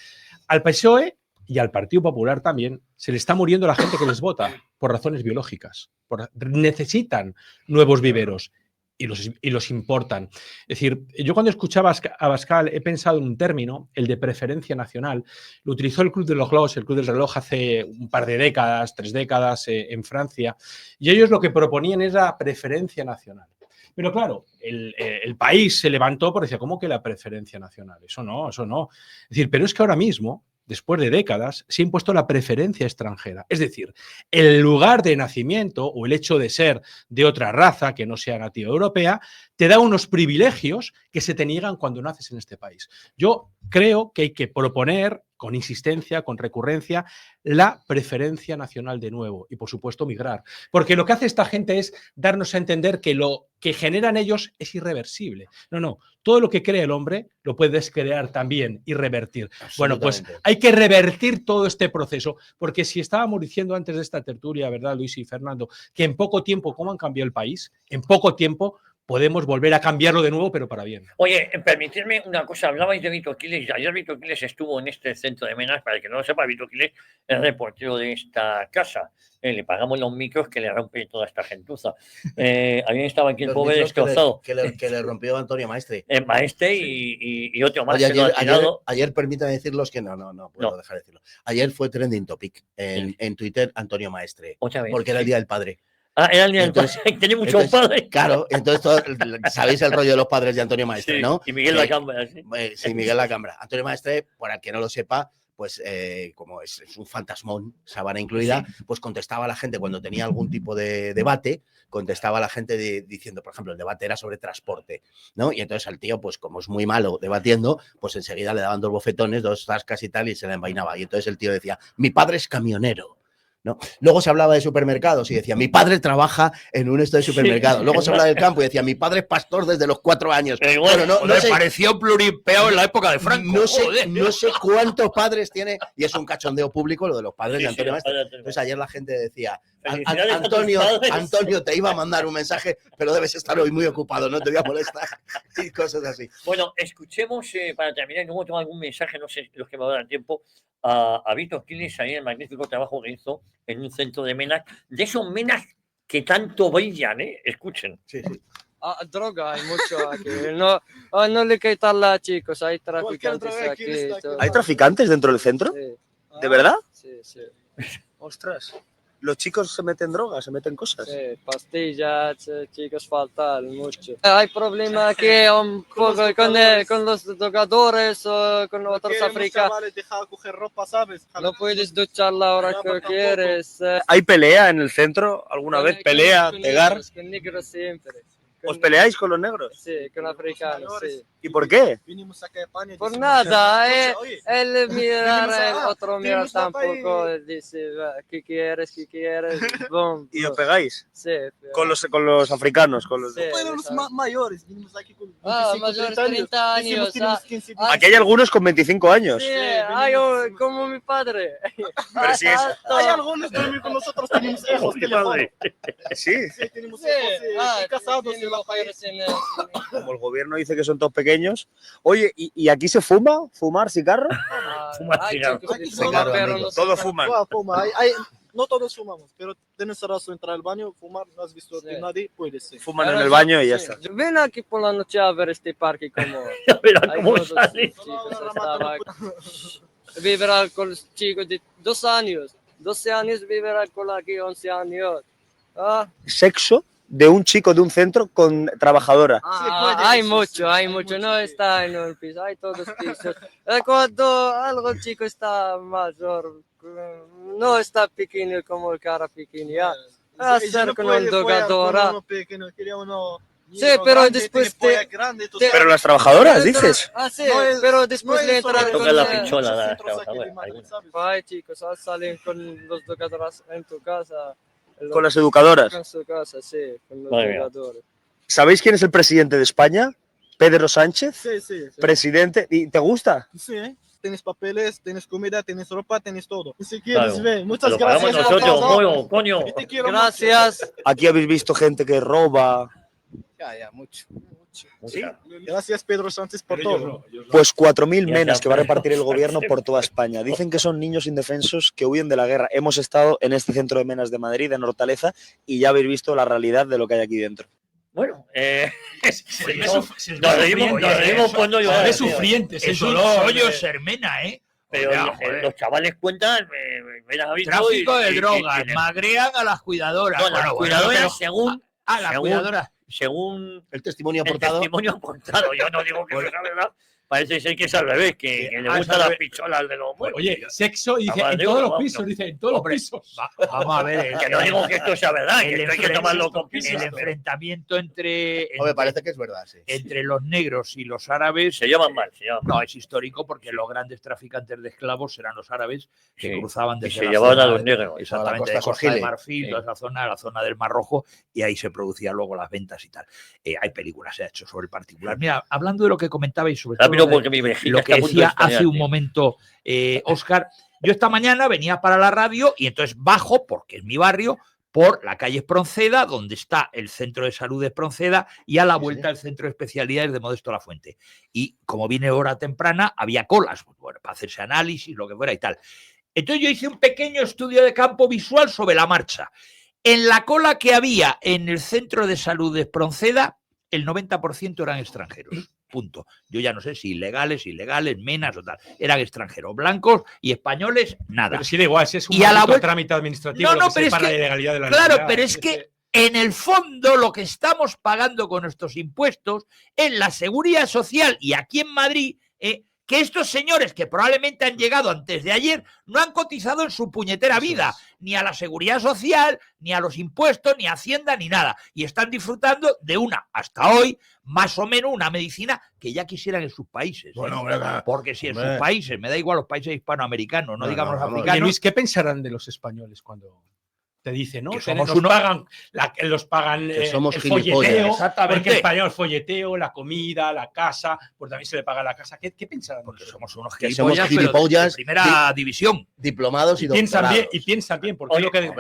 al PSOE y al Partido Popular también se le está muriendo la gente que les vota por razones biológicas, necesitan nuevos viveros. y los importan. Es decir, yo cuando escuchaba a Abascal he pensado en un término, el de preferencia nacional. Lo utilizó el Club de los Globos, el Club del Reloj, hace un par de décadas, 3 décadas en Francia, y ellos lo que proponían era preferencia nacional. Pero claro, el país se levantó por decir, ¿cómo que la preferencia nacional? Eso no, eso no. Es decir, pero es que ahora mismo, después de décadas, se ha impuesto la preferencia extranjera. Es decir, el lugar de nacimiento o el hecho de ser de otra raza que no sea nativa europea te da unos privilegios que se te niegan cuando naces en este país. Yo creo que hay que proponer con insistencia, con recurrencia, la preferencia nacional de nuevo y, por supuesto, migrar. Porque lo que hace esta gente es darnos a entender que lo que generan ellos es irreversible. No, todo lo que crea el hombre lo puedes crear también y revertir. Bueno, pues hay que revertir todo este proceso, porque si estábamos diciendo antes de esta tertulia, ¿verdad, Luis y Fernando, que en poco tiempo, ¿cómo han cambiado el país? En poco tiempo podemos volver a cambiarlo de nuevo, pero para bien. Oye, permitidme una cosa, hablabais de Vito Quiles, ayer Vito Quiles estuvo en este centro de Menas, para el que no lo sepa, Vito Quiles es reportero de esta casa, le pagamos los micros que le rompe toda esta gentuza. Alguien estaba aquí el pobre destrozado. Que le rompió Antonio Maestre. Maestre y otro más. Oye, ayer permítame decirlos que no puedo dejar de decirlo. Ayer fue trending topic en Twitter Antonio Maestre, porque era el Día del Padre. Ah, era el Día del Padre. Tiene muchos padres. Claro, entonces sabéis el rollo de los padres de Antonio Maestre, sí, ¿no? Y Miguel Lacambra. Sí, Miguel Lacambra. Antonio Maestre, para el que no lo sepa, pues como es un fantasmón, Sabana incluida, pues contestaba a la gente cuando tenía algún tipo de debate, contestaba a la gente diciendo, por ejemplo, el debate era sobre transporte, ¿no? Y entonces al tío, pues como es muy malo debatiendo, pues enseguida le daban 2 bofetones, 2 zascas y tal, y se la envainaba. Y entonces el tío decía, mi padre es camionero. ¿No? Luego se hablaba de supermercados y decía, mi padre trabaja en un esto de supermercado. Luego se hablaba del campo y decía, mi padre es pastor desde los 4 años. Bueno, no sé, pareció pluripeado en la época de Franco. No sé cuántos padres tiene, y es un cachondeo público lo de los padres de Antonio Maestre. Entonces ayer la gente decía, Antonio, te iba a mandar un mensaje, pero debes estar hoy muy ocupado, no te voy a molestar, y cosas así. Bueno, escuchemos, para terminar, y luego tengo algún mensaje, no sé los que me va a dar tiempo, a Vito Quiles, ahí el magnífico trabajo que hizo en un centro de Menas, de esos Menas que tanto brillan, ¿eh? Escuchen. Sí. Droga hay mucho aquí. No le quitarla, chicos, hay traficantes aquí. ¿Hay traficantes dentro del centro? Sí. ¿De verdad? Sí. Ostras. ¿Los chicos se meten drogas, se meten cosas? Sí, pastillas, chicos, faltan mucho. Hay problema aquí un poco con los drogadores o con otros africanos. Coger ropa, ¿sabes? No puedes duchar la hora que quieres. ¿Hay pelea en el centro? ¿Alguna vez pelea, pegar? Con negros siempre. ¿Os peleáis con los negros? Sí, con africanos, sí. ¿Y por qué? Por nada, él mira, el otro mira tampoco, dice, ¿qué quieres? Boom. ¿Y os pegáis? Sí. Con los africanos, con los... Sí, los mayores, venimos aquí con 25, mayores 30 años. Aquí hay algunos con 25 años. Sí, hay como mi padre. Pero sí es... Hay algunos también con nosotros tenemos hijos. Sí. Sí, tenemos hijos y casados. Como el gobierno dice que son todos pequeños. Oye, ¿y aquí se fuma? ¿Fumar cigarro? Fumar cigarro. Todos fuman. No todos fumamos, pero tienes razón, entrar al baño, fumar, no has visto de nadie, puede ser. Fuman en el baño y ya está. Ven aquí por la noche a ver este parque como... ¿Cómo sale? Vivirá con los chicos de 2 años, 12 años, vivirá con aquí 11 años. ¿Sexo de un chico de un centro con trabajadora? Hay mucho, no está en un piso, hay todos pisos. Cuando algún chico está mayor, no está pequeño como el cara pequeño, hacer con un drogadora. Sí, pero después Pero las trabajadoras, dices. Sí, pero después le entran Toca la pichola a las trabajadoras. Ay, chicos, salen con los drogadores en tu casa. Con las educadoras. En su casa, sí, con los drogadores. ¿Sabéis quién es el presidente de España? Pedro Sánchez. Sí. Presidente. ¿Y te gusta? Sí, tienes papeles, tienes comida, tienes ropa, tienes todo. Si quieres, ve. Muchas Lo gracias. pagamos nosotros, coño. Gracias. Aquí habéis visto gente que roba. Ya, mucho. ¿Sí? Gracias, Pedro Sánchez, por todo. Pues 4.000 menas que va a repartir el gobierno por toda España. Dicen que son niños indefensos que huyen de la guerra. Hemos estado en este centro de menas de Madrid, en Hortaleza, y ya habéis visto la realidad de lo que hay aquí dentro. Bueno, nos reímos por no llorar. Es sufriente, es un sollo sermena, ¿eh? Pero los chavales cuentan, tráfico de drogas, magrean a las cuidadoras. No, las cuidadoras según... las cuidadoras. Según el testimonio aportado. Yo no digo que eso sea verdad. Parece ser que es al revés, que le gustan las picholas de los muertos. Oye, sexo, dice, en todos los pisos, dice, en todos los pisos. Vamos a ver. Que no digo que esto sea verdad, que esto hay que tomarlo con pisos. El enfrentamiento entre... me parece que es verdad, sí. Entre los negros y los árabes... Se llevan mal, No, es histórico porque los grandes traficantes de esclavos eran los árabes que cruzaban desde se llevaban a los negros. Exactamente, de Costa de Marfil, toda esa zona, la zona del Mar Rojo, y ahí se producían luego las ventas y tal. Hay películas, se ha hecho sobre el particular. Mira, hablando de lo que comentabais sobre todo lo que decía hace un momento Óscar, yo esta mañana venía para la radio y entonces bajo, porque es mi barrio, por la calle Espronceda, donde está el centro de salud de Espronceda, y a la vuelta el centro de especialidades de Modesto Lafuente. Y como viene hora temprana, había colas, bueno, para hacerse análisis, lo que fuera y tal. Entonces yo hice un pequeño estudio de campo visual sobre la marcha. En la cola que había en el centro de salud de Espronceda, el 90% eran extranjeros. Punto. Yo ya no sé si ilegales, menas o tal. Eran extranjeros, blancos y españoles, nada. Pero sí da igual, si es un trámite administrativo, no, lo que pero para es la ilegalidad de la claro, nacionalidad. pero es que en el fondo lo que estamos pagando con nuestros impuestos es la seguridad social, y aquí en Madrid, que estos señores que probablemente han llegado antes de ayer no han cotizado en su puñetera vida, ni a la seguridad social, ni a los impuestos, ni a Hacienda, ni nada. Y están disfrutando de hasta hoy, más o menos una medicina que ya quisieran en sus países. Bueno, porque si en sus países, me da igual los países hispanoamericanos, no digamos los africanos. Oye, Luis, ¿qué pensarán de los españoles cuando te dicen, ¿no? Que somos los pagan que somos el folleteo, exactamente. porque el español folleteo, la comida, la casa, pues también se le paga la casa. ¿Qué pensarán? Porque somos unos que somos gilipollas de primera división. Diplomados y doctorados. Piensan bien, porque es lo que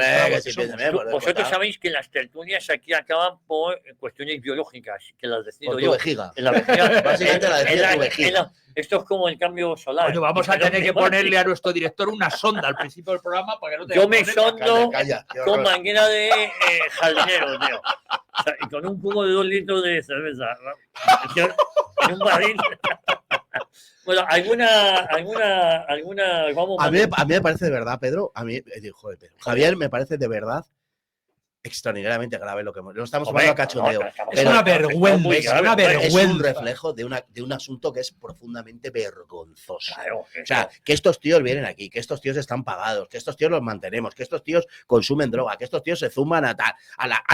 vosotros sabéis que las tertulias aquí acaban por cuestiones biológicas, que las decido por tu yo. Vejiga. En la vejiga. Básicamente la decide tu vejiga. Esto es como el cambio solar. Bueno, vamos a tener que ponerle a nuestro director una sonda al principio del programa para que no te... Yo me sondo con manguera de jardinero, tío. O sea, y con un cubo de 2 litros de cerveza. En un barril. Bueno, alguna vamos a mí me parece de verdad, Pedro. Joder, Pedro. Javier, me parece de verdad extraordinariamente grave lo que lo estamos tomando a cachondeo. Es una vergüenza, es un reflejo de un asunto que es profundamente vergonzoso. Claro, o sea, que estos tíos vienen aquí, que estos tíos están pagados, que estos tíos los mantenemos, que estos tíos consumen droga, que estos tíos se zumban a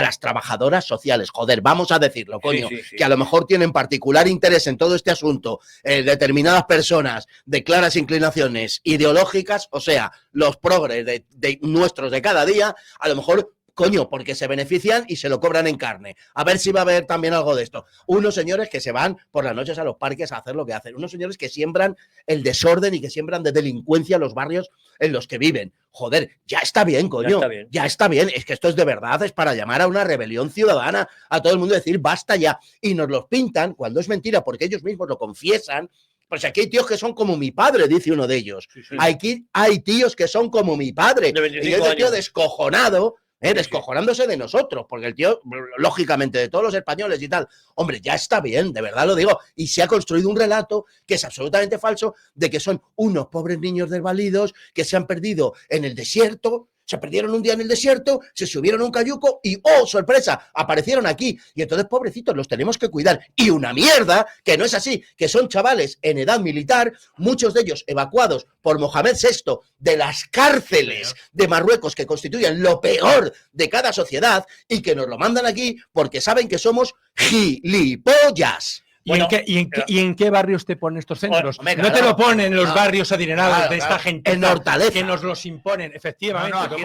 las trabajadoras sociales. Joder, vamos a decirlo, coño, sí. que a lo mejor tienen particular interés en todo este asunto determinadas personas de claras inclinaciones ideológicas, o sea, los progres de nuestros de cada día, a lo mejor... Coño, porque se benefician y se lo cobran en carne. A ver si va a haber también algo de esto. Unos señores que se van por las noches a los parques a hacer lo que hacen. Unos señores que siembran el desorden y que siembran de delincuencia los barrios en los que viven. Joder, ya está bien, coño. Ya está bien. Es que esto es de verdad, es para llamar a una rebelión ciudadana, a todo el mundo decir basta ya. Y nos los pintan cuando es mentira, porque ellos mismos lo confiesan. Pues aquí hay tíos que son como mi padre, dice uno de ellos. Sí. Aquí hay tíos que son como mi padre. Y yo tío descojonado. Descojonándose de nosotros, porque el tío, lógicamente, de todos los españoles y tal, hombre, ya está bien, de verdad lo digo, y se ha construido un relato que es absolutamente falso, de que son unos pobres niños desvalidos que se han perdido en el desierto, se perdieron un día en el desierto, se subieron a un cayuco y, ¡oh, sorpresa!, aparecieron aquí. Y entonces, pobrecitos, los tenemos que cuidar. Y una mierda, que no es así, que son chavales en edad militar, muchos de ellos evacuados por Mohamed VI de las cárceles de Marruecos, que constituyen lo peor de cada sociedad, y que nos lo mandan aquí porque saben que somos gilipollas. ¿Y en qué barrios te ponen estos centros? No te lo ponen en los barrios adinerados de esta gente en Hortaleza, que nos los imponen, efectivamente.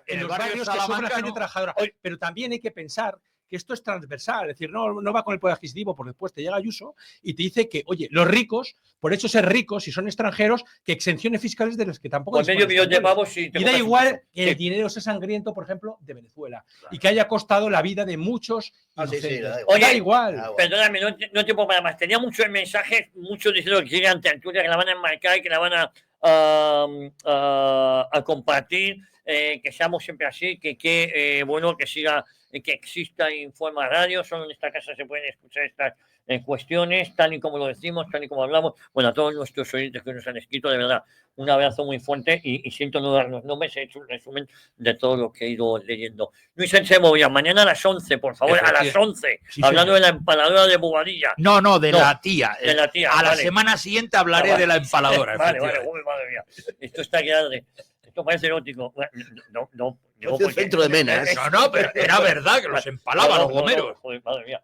En los barrios que son la gente trabajadora. Pero también hay que pensar que esto es transversal, es decir, no va con el poder adquisitivo, porque después te llega Ayuso y te dice que, oye, los ricos, por hecho ser ricos, si son extranjeros, que exenciones fiscales de las que tampoco... Pues medio millón de pavos y da igual que el dinero sea sangriento, por ejemplo, de Venezuela, y que haya costado la vida de muchos inocentes. Oye, da igual. Perdóname, no te puedo para más. Tenía muchos mensajes, muchos diciendo que llegan tertulias, que la van a enmarcar, que la van a compartir. que seamos siempre así, bueno, que siga, que exista Informa Radio, solo en esta casa se pueden escuchar estas cuestiones, tal y como lo decimos, tal y como hablamos. Bueno, a todos nuestros oyentes que nos han escrito, de verdad, un abrazo muy fuerte y siento no dar los nombres, he hecho un resumen de todo lo que he ido leyendo. Luis Segovia, mañana a las 11, por favor, a las 11, Sí, hablando señor. de la empaladora de Bogadilla. No, de la tía. De la tía, A la vale. semana siguiente hablaré de la empaladora. Vale, efectivamente. uy, madre mía. Esto está quedando esto parece erótico. No. digo Parece el porque- centro de Menas. No, pero era verdad que los empalaba los gomeros. Joder, madre mía.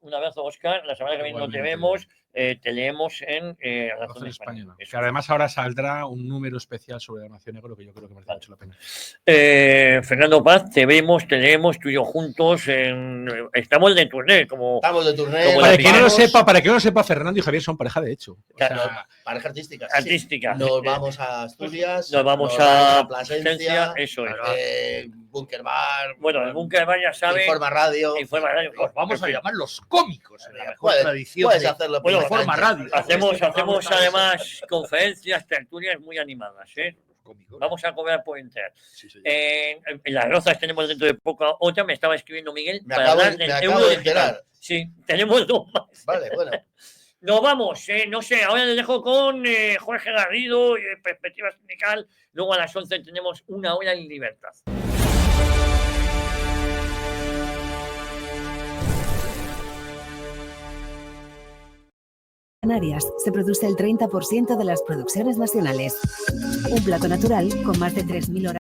Un abrazo, Óscar. La semana que viene no te Igualmente. vemos. Te leemos en Razón Razón Española. Española. Que además ahora saldrá un número especial sobre la nación negro que yo creo que merece mucho la pena. Fernando Paz, te vemos, te leemos tú y yo juntos. Estamos de turné, como. Estamos de turné. Como Para la que no lo pillamos. sepa, para que no lo sepa, Fernando y Javier son pareja de hecho. O Claro. sea, Pareja artística. sí. Artística. Nos vamos a Asturias. Nos vamos a a Plasencia, eso es. Bunker Bar. Bueno, el Búnker Bar ya sabe. Informa Radio. Informa Radio. Los vamos a llamar los cómicos en la mejor Puedes- tradición puedes de hacerlo Bueno, Informa Radio. Hacemos además conferencias, tertulias muy animadas, ¿eh? Vamos a cobrar por entrar. En Las Rozas tenemos dentro de poco otra, me estaba escribiendo Miguel, Me para acabo hablar de del euro digital. enterar. Sí, tenemos dos más. Vale, bueno. Nos vamos, no sé, ahora les dejo con Jorge Garrido, Perspectiva Sindical, luego a las 11 tenemos Una Hora en Libertad. Canarias se produce el 30% de las producciones nacionales. Un plato natural con más de 3.000 horas.